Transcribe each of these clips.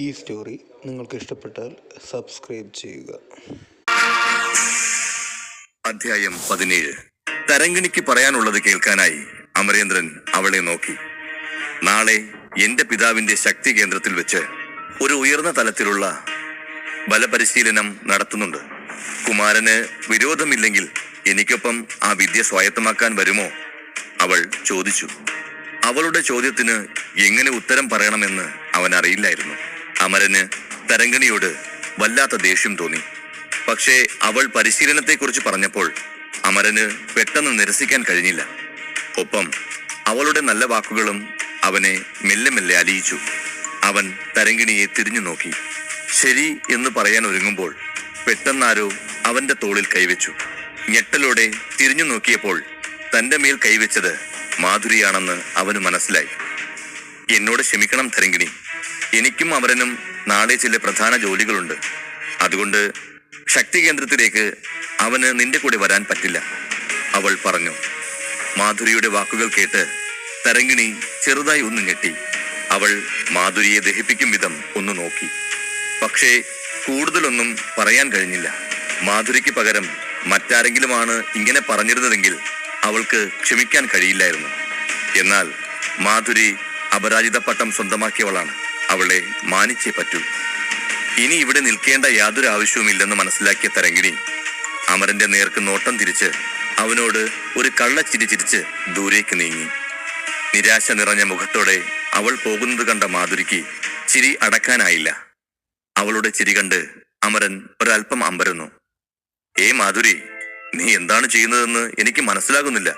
ഈ സ്റ്റോറി നിങ്ങൾക്ക് ഇഷ്ടപ്പെട്ടാൽ സബ്സ്ക്രൈബ് ചെയ്യുക. അധ്യായം 17. തരങ്കിണിക്ക് പറയാനുള്ളത് കേൾക്കാനായി അമരേന്ദ്രൻ അവളെ നോക്കി. നാളെ എന്റെ പിതാവിന്റെ ശക്തി കേന്ദ്രത്തിൽ വെച്ച് ഒരു ഉയർന്ന തലത്തിലുള്ള ബലപരിശീലനം നടത്തുന്നുണ്ട്. കുമാരന് വിരോധമില്ലെങ്കിൽ എനിക്കൊപ്പം ആ വിദ്യ സ്വായത്തമാക്കാൻ വരുമോ? അവൾ ചോദിച്ചു. അവളുടെ ചോദ്യത്തിന് എങ്ങനെ ഉത്തരം പറയണമെന്ന് അവൻ അറിയില്ലായിരുന്നു. അമരന് തരങ്കിണിയോട് വല്ലാത്ത ദേഷ്യം തോന്നി. പക്ഷേ അവൾ പരിശീലനത്തെക്കുറിച്ച് പറഞ്ഞപ്പോൾ അമരന് പെട്ടെന്ന് നിരസിക്കാൻ കഴിഞ്ഞില്ല. ഒപ്പം അവളുടെ നല്ല വാക്കുകളും അവനെ മെല്ലെ മെല്ലെ അലിയിച്ചു. അവൻ തരങ്കിണിയെ തിരിഞ്ഞു നോക്കി. ശരി എന്ന് പറയാൻ ഒരുങ്ങുമ്പോൾ പെട്ടെന്നാരോ അവന്റെ തോളിൽ കൈവച്ചു. ഞെട്ടലോടെ തിരിഞ്ഞു നോക്കിയപ്പോൾ തന്റെ മേൽ കൈവച്ചത് മാധുരിയാണെന്ന് അവന് മനസ്സിലായി. എന്നോട് ക്ഷമിക്കണം തരങ്കിണി, എനിക്കും അമരനും നാളെ ചില പ്രധാന ജോലികളുണ്ട്. അതുകൊണ്ട് ശക്തി കേന്ദ്രത്തിലേക്ക് അവന് നിന്റെ കൂടെ വരാൻ പറ്റില്ല, അവൾ പറഞ്ഞു. മാധുരിയുടെ വാക്കുകൾ കേട്ട് തരങ്കിണി ചെറുതായി ഒന്ന് ഞെട്ടി. അവൾ മാധുരിയെ ദഹിപ്പിക്കും വിധം ഒന്ന് നോക്കി. പക്ഷേ കൂടുതലൊന്നും പറയാൻ കഴിഞ്ഞില്ല. മാധുരിക്ക് പകരം മറ്റാരെങ്കിലുമാണ് ഇങ്ങനെ പറഞ്ഞിരുന്നതെങ്കിൽ അവൾക്ക് ക്ഷമിക്കാൻ കഴിയില്ലായിരുന്നു. എന്നാൽ മാധുരി അപരാജിത പട്ടം സ്വന്തമാക്കിയവളാണ്. അവളെ മാനിച്ചേ പറ്റൂ. ഇനി ഇവിടെ നിൽക്കേണ്ട യാതൊരു ആവശ്യവുമില്ലെന്ന് മനസ്സിലാക്കിയ തരങ്കിണി അമരന്റെ നേർക്ക് നോട്ടം തിരിച്ച് അവനോട് ഒരു കള്ളച്ചിരി ചിരിച്ച് ദൂരേക്ക് നീങ്ങി. നിരാശ നിറഞ്ഞ മുഖത്തോടെ അവൾ പോകുന്നത് കണ്ട മാധുരിക്ക് ചിരി അടക്കാനായില്ല. അവളുടെ ചിരി കണ്ട് അമരൻ ഒരൽപ്പം അമ്പരന്നു. മാധുരി, നീ എന്താണ് ചെയ്യുന്നതെന്ന് എനിക്ക് മനസ്സിലാകുന്നില്ല.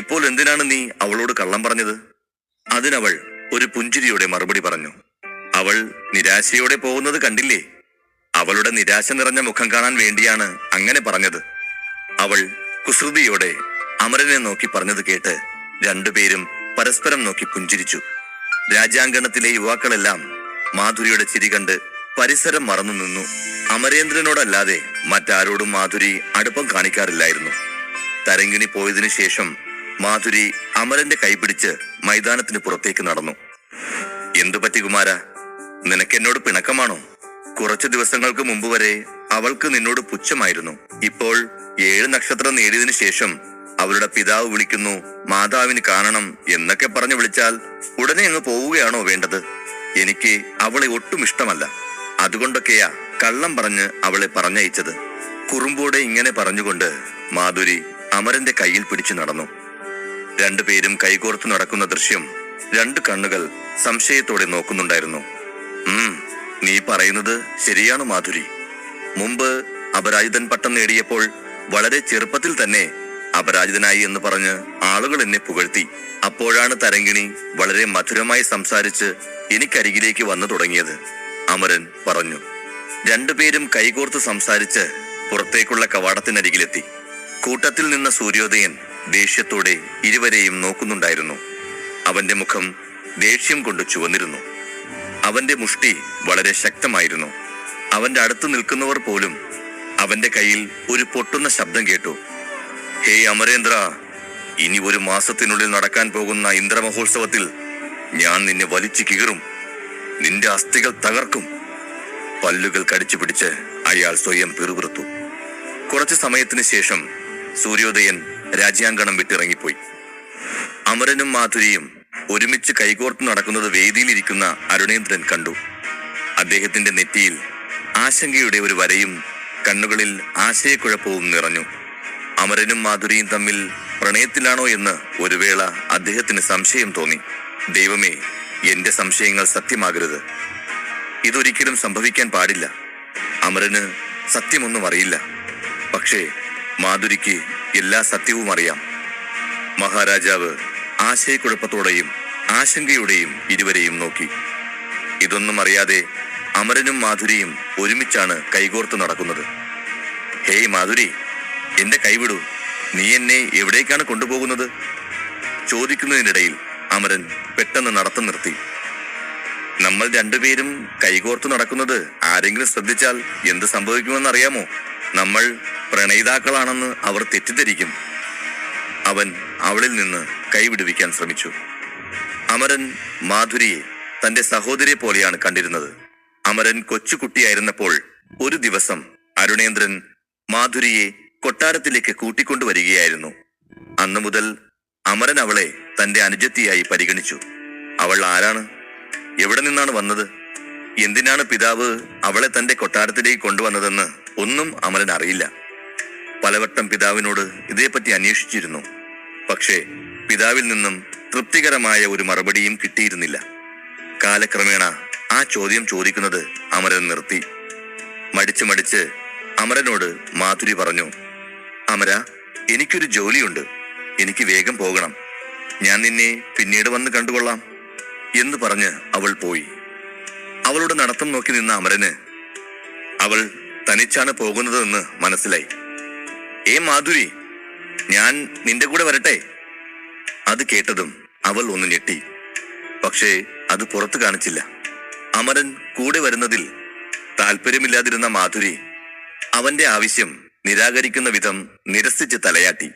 ഇപ്പോൾ എന്തിനാണ് നീ അവളോട് കള്ളം പറഞ്ഞത്? അതിനവൾ ഒരു പുഞ്ചിരിയോടെ മറുപടി പറഞ്ഞു. അവൾ നിരാശയോടെ പോകുന്നത് കണ്ടില്ലേ? അവളുടെ നിരാശ നിറഞ്ഞ മുഖം കാണാൻ വേണ്ടിയാണ് അങ്ങനെ പറഞ്ഞത്. അവൾ കുസൃതിയോടെ അമരനെ നോക്കി പറഞ്ഞത് കേട്ട് രണ്ടുപേരും പരസ്പരം നോക്കി പുഞ്ചിരിച്ചു. രാജ്യാങ്കണത്തിലെ യുവാക്കളെല്ലാം മാധുരിയുടെ ചിരി കണ്ട് പരിസരം മറന്നു നിന്നു. അമരേന്ദ്രനോടല്ലാതെ മറ്റാരോടും മാധുരി അടുപ്പം കാണിക്കാറില്ലായിരുന്നു. തരങ്കിണി പോയതിനു ശേഷം മാധുരി അമരന്റെ കൈപിടിച്ച് മൈതാനത്തിന് പുറത്തേക്ക് നടന്നു. എന്തുപറ്റി കുമാര, നിനക്കെന്നോട് പിണക്കമാണോ? കുറച്ചു ദിവസങ്ങൾക്ക് മുമ്പ് വരെ അവൾക്ക് നിന്നോട് പുച്ഛമായിരുന്നു. ഇപ്പോൾ 7 നക്ഷത്രം നേടിയതിനു ശേഷം അവളുടെ പിതാവ് വിളിക്കുന്നു, മാതാവിന് കാണണം എന്നൊക്കെ പറഞ്ഞു വിളിച്ചാൽ ഉടനെ അങ്ങ് പോവുകയാണോ വേണ്ടത്? എനിക്ക് അവളെ ഒട്ടും ഇഷ്ടമല്ല. അതുകൊണ്ടൊക്കെയാ കള്ളം പറഞ്ഞ് അവളെ പറഞ്ഞയച്ചത്. കുറുമ്പോടെ ഇങ്ങനെ പറഞ്ഞുകൊണ്ട് മാധുരി അമരന്റെ കയ്യിൽ പിടിച്ചു നടന്നു. രണ്ടുപേരും കൈകോർത്ത് നടക്കുന്ന ദൃശ്യം 2 കണ്ണുകൾ സംശയത്തോടെ നോക്കുന്നുണ്ടായിരുന്നു. നീ പറയുന്നത് ശരിയാണോ മാധുരി? മുമ്പ് അപരാജിതൻ പട്ടം നേടിയപ്പോൾ വളരെ ചെറുപ്പത്തിൽ തന്നെ അപരാജിതനായി എന്ന് പറഞ്ഞ് ആളുകൾ എന്നെ പുകഴ്ത്തി. അപ്പോഴാണ് തരങ്കിണി വളരെ മധുരമായി സംസാരിച്ച് എനിക്കരികിലേക്ക് വന്നു തുടങ്ങിയത്, അമരൻ പറഞ്ഞു. രണ്ടുപേരും കൈകോർത്ത് സംസാരിച്ച് പുറത്തേക്കുള്ള കവാടത്തിനരികിലെത്തി. കൂട്ടത്തിൽ നിന്ന സൂര്യോദയൻ ദേഷ്യത്തോടെ ഇരുവരെയും നോക്കുന്നുണ്ടായിരുന്നു. അവന്റെ മുഖം ദേഷ്യം കൊണ്ട് ചുവന്നിരുന്നു. അവന്റെ മുഷ്ടി വളരെ ശക്തമായിരുന്നു. അവന്റെ അടുത്ത് നിൽക്കുന്നവർ പോലും അവന്റെ കയ്യിൽ ഒരു പൊട്ടുന്ന ശബ്ദം കേട്ടു. അമരേന്ദ്ര, ഇനി 1 മാസത്തിനുള്ളിൽ നടക്കാൻ പോകുന്ന ഇന്ദ്രമഹോത്സവത്തിൽ ഞാൻ നിന്നെ വലിച്ചു കീറും. നിന്റെ അസ്ഥികൾ തകർക്കും. പല്ലുകൾ കടിച്ചു പിടിച്ച് അയാൾ സ്വയം പിറുപിറുത്തു. കുറച്ചു സമയത്തിന് ശേഷം സൂര്യോദയൻ രാജ്യാങ്കണം വിട്ടിറങ്ങിപ്പോയി. അമരനും മാധുരിയും ഒരുമിച്ച് കൈകോർത്ത് നടക്കുന്നത് വേദിയിലിരിക്കുന്ന അരുണേന്ദ്രൻ കണ്ടു. അദ്ദേഹത്തിന്റെ നെറ്റിയിൽ ആശങ്കയുടെ ഒരു വരയും കണ്ണുകളിൽ ആശയക്കുഴപ്പവും നിറഞ്ഞു. അമരനും മാധുരിയും തമ്മിൽ പ്രണയത്തിലാണോ എന്ന് ഒരു വേള അദ്ദേഹത്തിന് സംശയം തോന്നി. ദൈവമേ, എന്റെ സംശയങ്ങൾ സത്യമാകരുത്. ഇതൊരിക്കലും സംഭവിക്കാൻ പാടില്ല. അമരന് സത്യമൊന്നും അറിയില്ല. പക്ഷേ മാധുരിക്ക് എല്ലാ സത്യവും അറിയാം. മഹാരാജാവ് ആശയക്കുഴപ്പത്തോടെയും ആശങ്കയോടെയും ഇരുവരെയും നോക്കി. ഇതൊന്നും അറിയാതെ അമരനും മാധുരിയും ഒരുമിച്ചാണ് കൈകോർത്ത് നടക്കുന്നത്. മാധുരി, എന്റെ കൈവിടൂ. നീ എന്നെ എവിടേക്കാണ് കൊണ്ടുപോകുന്നത്? ചോദിക്കുന്നതിനിടയിൽ അമരൻ പെട്ടെന്ന് നടത്തം നിർത്തി. നമ്മൾ രണ്ടുപേരും കൈകോർത്ത് നടക്കുന്നത് ആരെങ്കിലും ശ്രദ്ധിച്ചാൽ എന്ത് സംഭവിക്കുമെന്നറിയാമോ? നമ്മൾ പ്രണയിതാക്കളാണെന്ന് അവർ തെറ്റിദ്ധരിക്കും. അവൻ അവളിൽ നിന്ന് കൈവിടുവിക്കാൻ ശ്രമിച്ചു. അമരൻ മാധുരിയെ തന്റെ സഹോദരിയെ പോലെയാണ് കണ്ടിരുന്നത്. അമരൻ കൊച്ചുകുട്ടിയായിരുന്നപ്പോൾ ഒരു ദിവസം അരുണേന്ദ്രൻ മാധുരിയെ കൊട്ടാരത്തിലേക്ക് കൂട്ടിക്കൊണ്ടുവരികയായിരുന്നു. അന്നു മുതൽ അമരൻ അവളെ തന്റെ അനുജത്തിയായി പരിഗണിച്ചു. അവൾ ആരാണ്? എവിടെ നിന്നാണ് വന്നത്? എന്തിനാണ് പിതാവ് അവളെ തന്റെ കൊട്ടാരത്തിലേക്ക് കൊണ്ടുവന്നതെന്ന് ഒന്നും അമരൻ അറിയില്ല. പലവട്ടം പിതാവിനോട് ഇതേപ്പറ്റി അന്വേഷിച്ചിരുന്നു. പക്ഷേ പിതാവിൽ നിന്നും തൃപ്തികരമായ ഒരു മറുപടിയും കിട്ടിയിരുന്നില്ല. കാലക്രമേണ ആ ചോദ്യം ചോദിക്കുന്നത് അമരൻ നിർത്തി. മടിച്ച് അമരനോട് മാധുരി പറഞ്ഞു, അമര, എനിക്കൊരു ജോലിയുണ്ട്, എനിക്ക് വേഗം പോകണം, ഞാൻ നിന്നെ പിന്നീട് വന്ന് കണ്ടുകൊള്ളാം എന്ന് പറഞ്ഞ് അവൾ പോയി. അവളുടെ നടത്തം നോക്കി നിന്ന അമരന് അവൾ തനിച്ചാണ് പോകുന്നതെന്ന് മനസ്സിലായി. മാധുരി, ഞാൻ നിന്റെ കൂടെ വരട്ടെ? അത് കേട്ടതും അവൾ ഒന്ന് ഞെട്ടി. പക്ഷേ അത് പുറത്തു കാണിച്ചില്ല. അമരൻ കൂടെ വരുന്നതിൽ താല്പര്യമില്ലാതിരുന്ന മാധുരി അവന്റെ ആവശ്യം നിരാകരിക്കുന്ന വിധം നിരസിച്ച് തലയാട്ടി.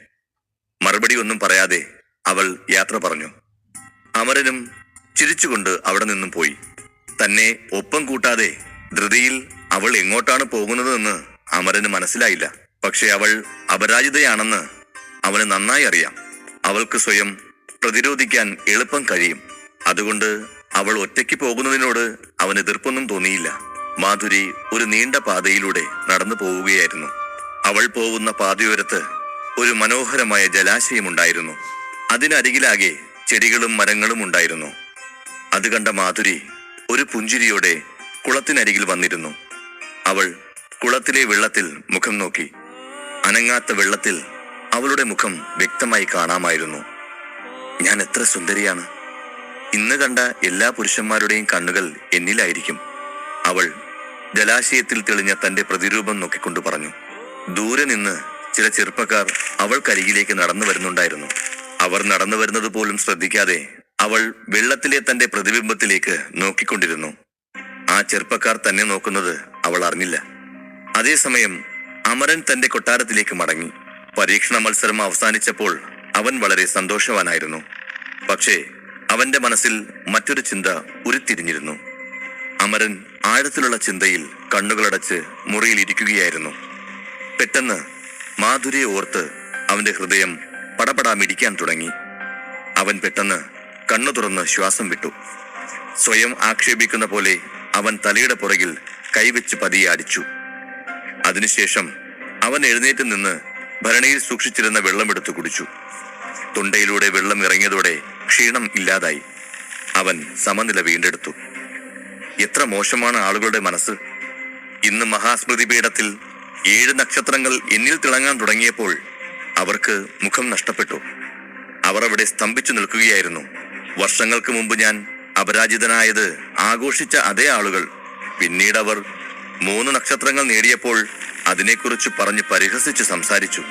മറുപടി ഒന്നും പറയാതെ അവൾ യാത്ര പറഞ്ഞു. അമരനും ചിരിച്ചുകൊണ്ട് അവിടെ നിന്നും പോയി. തന്നെ ഒപ്പം കൂട്ടാതെ ധൃതിയിൽ അവൾ എങ്ങോട്ടാണ് പോകുന്നതെന്ന് അമരന് മനസ്സിലായില്ല. പക്ഷെ അവൾ അപരാജിതയാണെന്ന് അവന് നന്നായി അറിയാം. അവൾക്ക് സ്വയം പ്രതിരോധിക്കാൻ എളുപ്പം കഴിയും. അതുകൊണ്ട് അവൾ ഒറ്റയ്ക്ക് പോകുന്നതിനോട് അവന് എതിർപ്പൊന്നും തോന്നിയില്ല. മാധുരി ഒരു നീണ്ട പാതയിലൂടെ നടന്നു പോവുകയായിരുന്നു. അവൾ പോകുന്ന പാതയോരത്ത് ഒരു മനോഹരമായ ജലാശയമുണ്ടായിരുന്നു. അതിനരികിലാകെ ചെടികളും മരങ്ങളും ഉണ്ടായിരുന്നു. അത് കണ്ട മാധുരി ഒരു പുഞ്ചിരിയോടെ കുളത്തിനരികിൽ വന്നിരുന്നു. അവൾ കുളത്തിലെ വെള്ളത്തിൽ മുഖം നോക്കി. അനങ്ങാത്ത വെള്ളത്തിൽ അവളുടെ മുഖം വ്യക്തമായി കാണാമായിരുന്നു. ഞാൻ എത്ര സുന്ദരിയാണ്! ഇന്ന് കണ്ട എല്ലാ പുരുഷന്മാരുടെയും കണ്ണുകൾ എന്നിലായിരിക്കും. അവൾ ജലാശയത്തിൽ തെളിഞ്ഞ തന്റെ പ്രതിരൂപം നോക്കിക്കൊണ്ട് പറഞ്ഞു. ദൂരെ നിന്ന് ചില ചെറുപ്പക്കാർ അവൾക്കരികിലേക്ക് നടന്നു വരുന്നുണ്ടായിരുന്നു. അവർ നടന്നു വരുന്നത് പോലും ശ്രദ്ധിക്കാതെ അവൾ വെള്ളത്തിലെ തന്റെ പ്രതിബിംബത്തിലേക്ക് നോക്കിക്കൊണ്ടിരുന്നു. ആ ചെറുപ്പക്കാർ തന്നെ നോക്കുന്നത് അവൾ അറിഞ്ഞില്ല. അതേസമയം അമരൻ തന്റെ കൊട്ടാരത്തിലേക്ക് മടങ്ങി. പരീക്ഷണ മത്സരം അവസാനിച്ചപ്പോൾ അവൻ വളരെ സന്തോഷവാനായിരുന്നു. പക്ഷേ അവന്റെ മനസ്സിൽ മറ്റൊരു ചിന്ത ഉരുത്തിരിഞ്ഞിരുന്നു. അമരൻ ആഴത്തിലുള്ള ചിന്തയിൽ കണ്ണുകളടച്ച് മുറിയിൽ ഇരിക്കുകയായിരുന്നു. പെട്ടെന്ന് മാധുരിയെ ഓർത്ത് അവന്റെ ഹൃദയം പടപടാ മിടിക്കാൻ തുടങ്ങി. അവൻ പെട്ടെന്ന് കണ്ണു തുറന്ന് ശ്വാസം വിട്ടു. സ്വയം ആക്ഷേപിക്കുന്ന പോലെ അവൻ തലയുടെ പുറകിൽ കൈവച്ച് പതിയെ അടിച്ചു. അതിനുശേഷം അവൻ എഴുന്നേറ്റ് നിന്ന് ഭരണിയിൽ സൂക്ഷിച്ചിരുന്ന വെള്ളമെടുത്ത് കുടിച്ചു. തൊണ്ടയിലൂടെ വെള്ളം ഇറങ്ങിയതോടെ ക്ഷീണം ഇല്ലാതായി. അവൻ സമനില വീണ്ടെടുത്തു. എത്ര മോശമാണ് ആളുകളുടെ മനസ്സ്! ഇന്ന് മഹാസ്മൃതി പീഠത്തിൽ 7 നക്ഷത്രങ്ങൾ എന്നിൽ തിളങ്ങാൻ തുടങ്ങിയപ്പോൾ അവർക്ക് മുഖം നഷ്ടപ്പെട്ടു. അവർ അവിടെ സ്തംഭിച്ചു നിൽക്കുകയായിരുന്നു. വർഷങ്ങൾക്ക് മുമ്പ് ഞാൻ അപരാജിതനായത് ആഘോഷിച്ച അതേ ആളുകൾ പിന്നീട് അവർ 3 നക്ഷത്രങ്ങൾ നേടിയപ്പോൾ അതിനെക്കുറിച്ച് പറഞ്ഞ് പരിഹസിച്ച് സംസാരിച്ചു.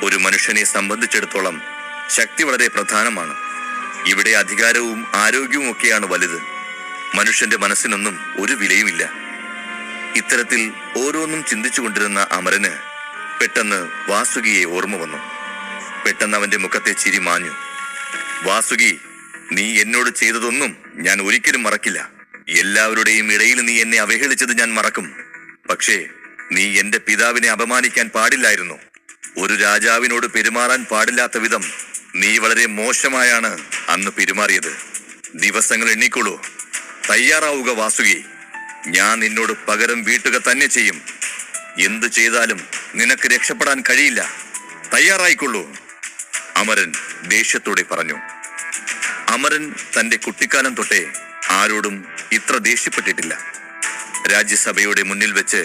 ഒരു മനുഷ്യനെ സംബന്ധിച്ചിടത്തോളം ശക്തി വളരെ പ്രധാനമാണ്. ഇവിടെ അധികാരവും ആരോഗ്യവും ഒക്കെയാണ് വലുത്. മനുഷ്യന്റെ മനസ്സിനൊന്നും ഒരു വിലയുമില്ല. ഇത്തരത്തിൽ ഓരോന്നും ചിന്തിച്ചു കൊണ്ടിരുന്ന അമരന് പെട്ടെന്ന് വാസുകിയെ ഓർമ്മ വന്നു. പെട്ടെന്ന് അവന്റെ മുഖത്തെ ചിരി മാഞ്ഞു. വാസുകി, നീ എന്നോട് ചെയ്തതൊന്നും ഞാൻ ഒരിക്കലും മറക്കില്ല. എല്ലാവരുടെയും ഇടയിൽ നീ എന്നെ അവഹേളിച്ചത് ഞാൻ മറക്കും. പക്ഷേ നീ എന്റെ പിതാവിനെ അപമാനിക്കാൻ പാടില്ലായിരുന്നു. ഒരു രാജാവിനോട് പെരുമാറാൻ പാടില്ലാത്ത വിധം നീ വളരെ മോശമായാണ് അന്ന് പെരുമാറിയത്. ദിവസങ്ങൾ എണ്ണിക്കൊള്ളൂ. തയ്യാറാവുക വാസുകി. ഞാൻ നിന്നോട് പകരം വീട്ടുക തന്നെ ചെയ്യും. എന്തു ചെയ്താലും നിനക്ക് രക്ഷപ്പെടാൻ കഴിയില്ല. തയ്യാറായിക്കൊള്ളൂ, അമരൻ ദേഷ്യത്തോടെ പറഞ്ഞു. അമരൻ തന്റെ കുട്ടിക്കാലം തൊട്ടേ ആരോടും ഇത്ര ദേഷ്യപ്പെട്ടിട്ടില്ല. രാജ്യസഭയുടെ മുന്നിൽ വെച്ച്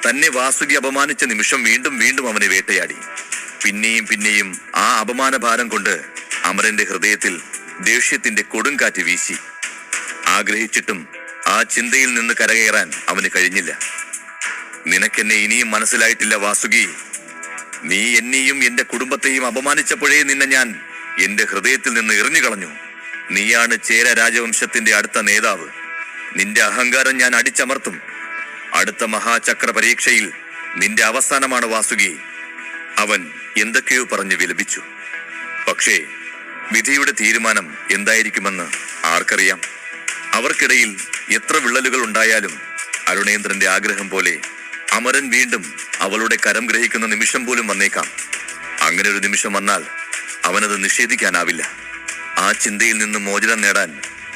തന്നെ വാസുകി അപമാനിച്ച നിമിഷം വീണ്ടും വീണ്ടും അവനെ വേട്ടയാടി. പിന്നെയും ആ അപമാനഭാരം കൊണ്ട് അമരന്റെ ഹൃദയത്തിൽ ദേഷ്യത്തിന്റെ കൊടുങ്കാറ്റ് വീശി. ആഗ്രഹിച്ചിട്ടും ആ ചിന്തയിൽ നിന്ന് കരകയറാൻ അവന് കഴിഞ്ഞില്ല. നിനക്കെന്നെ ഇനിയും മനസ്സിലായിട്ടില്ല വാസുകി. നീ എന്നെയും എന്റെ കുടുംബത്തെയും അപമാനിച്ചപ്പോഴേ നിന്നെ ഞാൻ എന്റെ ഹൃദയത്തിൽ നിന്ന് എറിഞ്ഞു കളഞ്ഞു. നീയാണ് ചേര രാജവംശത്തിന്റെ അടുത്ത നേതാവ്. നിന്റെ അഹങ്കാരം ഞാൻ അടിച്ചമർത്തും. അടുത്ത മഹാചക്ര പരീക്ഷയിൽ നിന്റെ അവസാനമാണ് വാസുകി. അവൻ എന്തൊക്കെയോ പറഞ്ഞ് വിലപിച്ചു. പക്ഷേ വിധിയുടെ തീരുമാനം എന്തായിരിക്കുമെന്ന് ആർക്കറിയാം? അവർക്കിടയിൽ എത്ര വിള്ളലുകൾ ഉണ്ടായാലും അരുണേന്ദ്രന്റെ ആഗ്രഹം പോലെ അമരൻ വീണ്ടും അവളുടെ കരം ഗ്രഹിക്കുന്ന നിമിഷം പോലും വന്നേക്കാം. അങ്ങനെ ഒരു നിമിഷം വന്നാൽ അവനത് നിഷേധിക്കാനാവില്ല. ആ ചിന്തയിൽ നിന്ന് മോചനം നേടാൻ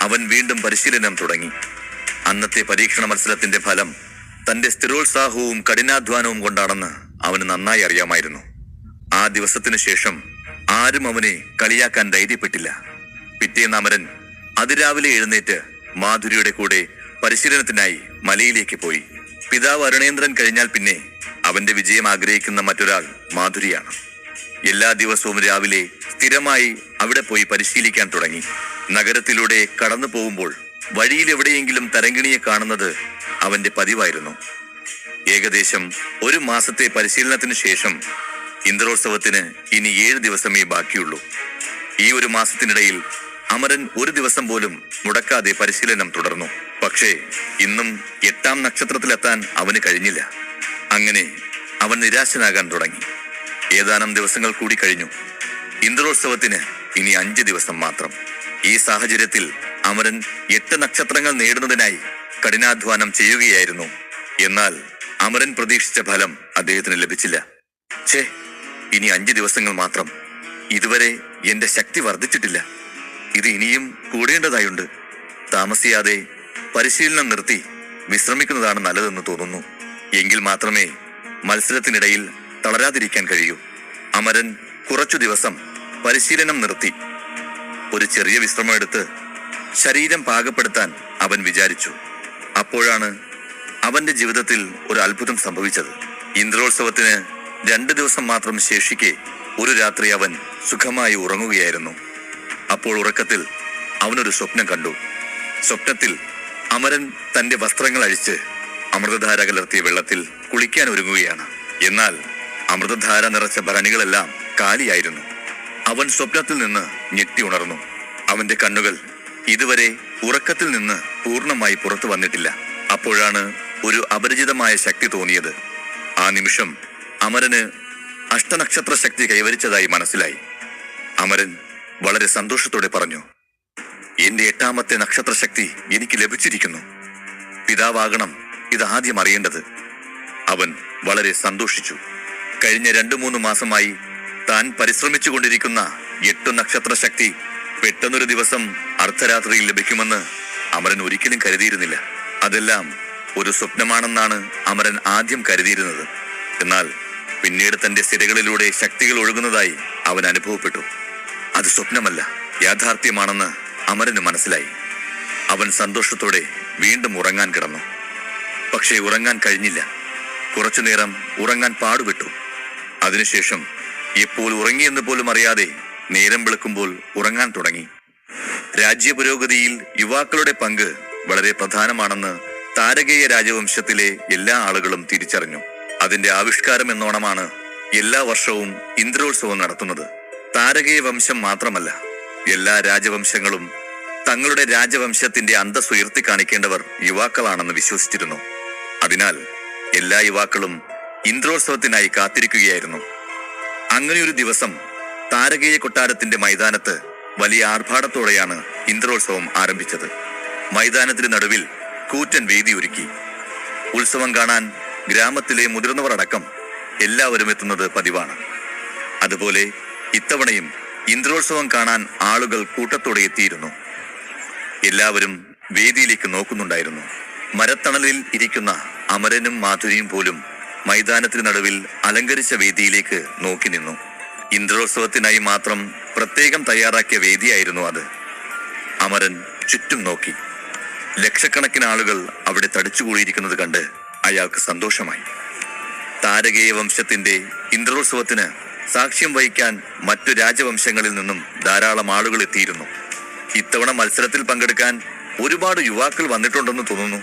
അവൻ വീണ്ടും പരിശീലനം തുടങ്ങി. അന്നത്തെ പരീക്ഷണ മത്സരത്തിന്റെ ഫലം തന്റെ സ്ഥിരോത്സാഹവും കഠിനാധ്വാനവും കൊണ്ടാണെന്ന് അവന് നന്നായി അറിയാമായിരുന്നു. ആ ദിവസത്തിനു ശേഷം ആരും അവനെ കളിയാക്കാൻ ധൈര്യപ്പെട്ടില്ല. പിറ്റേന്ന് അമരൻ അതിരാവിലെ എഴുന്നേറ്റ് മാധുരിയുടെ കൂടെ പരിശീലനത്തിനായി മലയിലേക്ക് പോയി. പിതാവ് അരുണേന്ദ്രൻ കഴിഞ്ഞാൽ പിന്നെ അവന്റെ വിജയം ആഗ്രഹിക്കുന്ന മറ്റൊരാൾ മാധുരിയാണ്. എല്ലാ ദിവസവും രാവിലെ സ്ഥിരമായി അവിടെ പോയി പരിശീലിക്കാൻ തുടങ്ങി. നഗരത്തിലൂടെ കടന്നു പോകുമ്പോൾ വഴിയിൽ എവിടെയെങ്കിലും തരങ്കിണിയെ കാണുന്നത് അവന്റെ പതിവായിരുന്നു. ഏകദേശം 1 മാസത്തെ പരിശീലനത്തിന് ശേഷം ഇന്ദ്രോത്സവത്തിന് ഇനി 7 ദിവസമേ ബാക്കിയുള്ളൂ. ഈ 1 മാസത്തിനിടയിൽ അമരൻ ഒരു ദിവസം പോലും മുടക്കാതെ പരിശീലനം തുടർന്നു. പക്ഷേ ഇന്നും 8ാം നക്ഷത്രത്തിലെത്താൻ അവന് കഴിഞ്ഞില്ല. അങ്ങനെ അവൻ നിരാശനാകാൻ തുടങ്ങി. ഏതാനും ദിവസങ്ങൾ കൂടി കഴിഞ്ഞു. ഇന്ദ്രോത്സവത്തിന് ഇനി 5 ദിവസം മാത്രം. ഈ സാഹചര്യത്തിൽ അമരൻ 8 നക്ഷത്രങ്ങൾ നേടുന്നതിനായി കഠിനാധ്വാനം ചെയ്യുകയായിരുന്നു. എന്നാൽ അമരൻ പ്രതീക്ഷിച്ച ഫലം അദ്ദേഹത്തിന് ലഭിച്ചില്ല. ഇനി 5 ദിവസങ്ങൾ മാത്രം. ഇതുവരെ എന്റെ ശക്തി വർദ്ധിച്ചിട്ടില്ല. ഇത് ഇനിയും കൂടേണ്ടതായുണ്ട്. താമസിയാതെ പരിശീലനം നിർത്തി വിശ്രമിക്കുന്നതാണ് നല്ലതെന്ന് തോന്നുന്നു. എങ്കിൽ മാത്രമേ മത്സരത്തിനിടയിൽ തളരാതിരിക്കാൻ കഴിയൂ. അമരൻ കുറച്ചു ദിവസം പരിശീലനം നിർത്തി. ഒരു ചെറിയ വിശ്രമം എടുത്ത് ശരീരം പാകപ്പെടുത്താൻ അവൻ വിചാരിച്ചു. അപ്പോഴാണ് അവന്റെ ജീവിതത്തിൽ ഒരു അത്ഭുതം സംഭവിച്ചത്. ഇന്ദ്രോത്സവത്തിന് 2 ദിവസം മാത്രം ശേഷിക്കെ ഒരു രാത്രി അവൻ സുഖമായി ഉറങ്ങുകയായിരുന്നു. അപ്പോൾ ഉറക്കത്തിൽ അവനൊരു സ്വപ്നം കണ്ടു. സ്വപ്നത്തിൽ അമരൻ തന്റെ വസ്ത്രങ്ങൾ അഴിച്ച് അമൃതധാര കലർത്തിയ വെള്ളത്തിൽ കുളിക്കാൻ ഒരുങ്ങുകയാണ്. എന്നാൽ അമൃതധാര നിറച്ച ഭരണികളെല്ലാം കാലിയായിരുന്നു. അവൻ സ്വപ്നത്തിൽ നിന്ന് ഞെട്ടി ഉണർന്നു. അവന്റെ കണ്ണുകൾ ഇതുവരെ ഉറക്കത്തിൽ നിന്ന് പൂർണ്ണമായി പുറത്തു വന്നിട്ടില്ല. അപ്പോഴാണ് ഒരു അപരിചിതമായ ശക്തി തോന്നിയത്. ആ നിമിഷം അമരന് അഷ്ടനക്ഷത്ര ശക്തി കൈവരിച്ചതായി മനസ്സിലായി. അമരൻ വളരെ സന്തോഷത്തോടെ പറഞ്ഞു, എന്റെ 8ാമത്തെ നക്ഷത്ര ശക്തി എനിക്ക് ലഭിച്ചിരിക്കുന്നു. പിതാവാകണം ഇത് ആദ്യം അറിയേണ്ടത്. അവൻ വളരെ സന്തോഷിച്ചു. കഴിഞ്ഞ 2-3 മാസമായി താൻ പരിശ്രമിച്ചു കൊണ്ടിരിക്കുന്ന 8 നക്ഷത്ര ശക്തി പെട്ടെന്നൊരു ദിവസം അർദ്ധരാത്രിയിൽ ലഭിക്കുമെന്ന് അമരൻ ഒരിക്കലും കരുതിയിരുന്നില്ല. അതെല്ലാം ഒരു സ്വപ്നമാണെന്നാണ് അമരൻ ആദ്യം കരുതിയിരുന്നത്. എന്നാൽ പിന്നീട് തന്റെ സിരകളിലൂടെ ശക്തികൾ ഒഴുകുന്നതായി അവൻ അനുഭവപ്പെട്ടു. അത് സ്വപ്നമല്ല, യാഥാർത്ഥ്യമാണെന്ന് അമരന് മനസ്സിലായി. അവൻ സന്തോഷത്തോടെ വീണ്ടും ഉറങ്ങാൻ കിടന്നു. പക്ഷേ ഉറങ്ങാൻ കഴിഞ്ഞില്ല. കുറച്ചുനേരം ഉറങ്ങാൻ പാടുപെട്ടു. അതിനുശേഷം എപ്പോൾ ഉറങ്ങിയെന്ന് പോലും അറിയാതെ നേരം വെളുക്കുമ്പോൾ ഉറങ്ങാൻ തുടങ്ങി. രാജ്യപുരോഗതിയിൽ യുവാക്കളുടെ പങ്ക് വളരെ പ്രധാനമാണെന്ന് താരകേയ രാജവംശത്തിലെ എല്ലാ ആളുകളും തിരിച്ചറിഞ്ഞു. അതിന്റെ ആവിഷ്കാരം എന്നോണമാണ് എല്ലാ വർഷവും ഇന്ദ്രോത്സവം നടത്തുന്നത്. താരകേയ വംശം മാത്രമല്ല, എല്ലാ രാജവംശങ്ങളും തങ്ങളുടെ രാജവംശത്തിന്റെ അന്തസ്സ് ഉയർത്തി കാണിക്കേണ്ടവർ യുവാക്കളാണെന്ന് വിശ്വസിച്ചിരുന്നു. അതിനാൽ എല്ലാ യുവാക്കളും ഇന്ദ്രോത്സവത്തിനായി കാത്തിരിക്കുകയായിരുന്നു. അങ്ങനെയൊരു ദിവസം താരകേയ കൊട്ടാരത്തിന്റെ മൈതാനത്ത് വലിയ ആർഭാടത്തോടെയാണ് ഇന്ദ്രോത്സവം ആരംഭിച്ചത്. മൈതാനത്തിന് നടുവിൽ കൂറ്റൻ വേദി ഒരുക്കി. ഉത്സവം കാണാൻ ഗ്രാമത്തിലെ മുതിർന്നവർ അടക്കം എല്ലാവരും എത്തുന്നത് പതിവാണ്. അതുപോലെ ഇത്തവണയും ഇന്ദ്രോത്സവം കാണാൻ ആളുകൾ കൂട്ടത്തോടെ എത്തിയിരുന്നു. എല്ലാവരും വേദിയിലേക്ക് നോക്കുന്നുണ്ടായിരുന്നു. മരത്തണലിൽ ഇരിക്കുന്ന അമരനും മാധുരിയും പോലും മൈതാനത്തിന് നടുവിൽ അലങ്കരിച്ച വേദിയിലേക്ക് നോക്കി നിന്നു. ഇന്ദ്രോത്സവത്തിനായി മാത്രം പ്രത്യേകം തയ്യാറാക്കിയ വേദിയായിരുന്നു അത്. അമരൻ ചുറ്റും നോക്കി. ലക്ഷക്കണക്കിന് ആളുകൾ അവിടെ തടിച്ചുകൂടിയിരിക്കുന്നത് കണ്ട് അയാൾക്ക് സന്തോഷമായി. താരകേയ വംശത്തിന്റെ ഇന്ദ്രോത്സവത്തിന് സാക്ഷ്യം വഹിക്കാൻ മറ്റു രാജവംശങ്ങളിൽ നിന്നും ധാരാളം ആളുകൾ എത്തിയിരുന്നു. ഇത്തവണ മത്സരത്തിൽ പങ്കെടുക്കാൻ ഒരുപാട് യുവാക്കൾ വന്നിട്ടുണ്ടെന്ന് തോന്നുന്നു,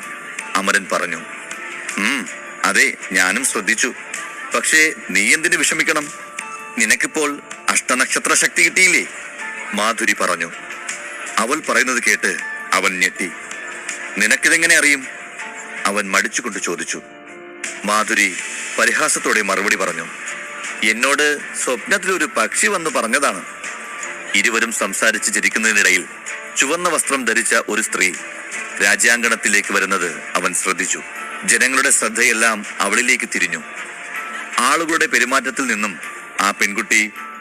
അമരൻ പറഞ്ഞു. അതെ, ഞാനും ശ്രദ്ധിച്ചു. പക്ഷേ നീ എന്തിനു വിഷമിക്കണം? നിനക്കിപ്പോൾ അഷ്ടനക്ഷത്ര ശക്തി കിട്ടിയില്ലേ? മാധുരി പറഞ്ഞു. അവൾ പറയുന്നത് കേട്ട് അവൻ ഞെട്ടി. നിനക്കിതെങ്ങനെ അറിയും? അവൻ മടിച്ചുകൊണ്ട് ചോദിച്ചു. മാധുരി പരിഹാസത്തോടെ മറുപടി പറഞ്ഞു. എന്നോട് സ്വപ്നത്തിലൊരു പക്ഷി വന്ന് പറഞ്ഞതാണ്. ഇരുവരും സംസാരിച്ച് ചിരിക്കുന്നതിനിടയിൽ ചുവന്ന വസ്ത്രം ധരിച്ച ഒരു സ്ത്രീ രാജ്യാങ്കണത്തിലേക്ക് വരുന്നത് അവൻ ശ്രദ്ധിച്ചു. ജനങ്ങളുടെ ശ്രദ്ധയെല്ലാം അവളിലേക്ക് തിരിഞ്ഞു. ആളുകളുടെ പെരുമാറ്റത്തിൽ നിന്നും ആ പെൺകുട്ടി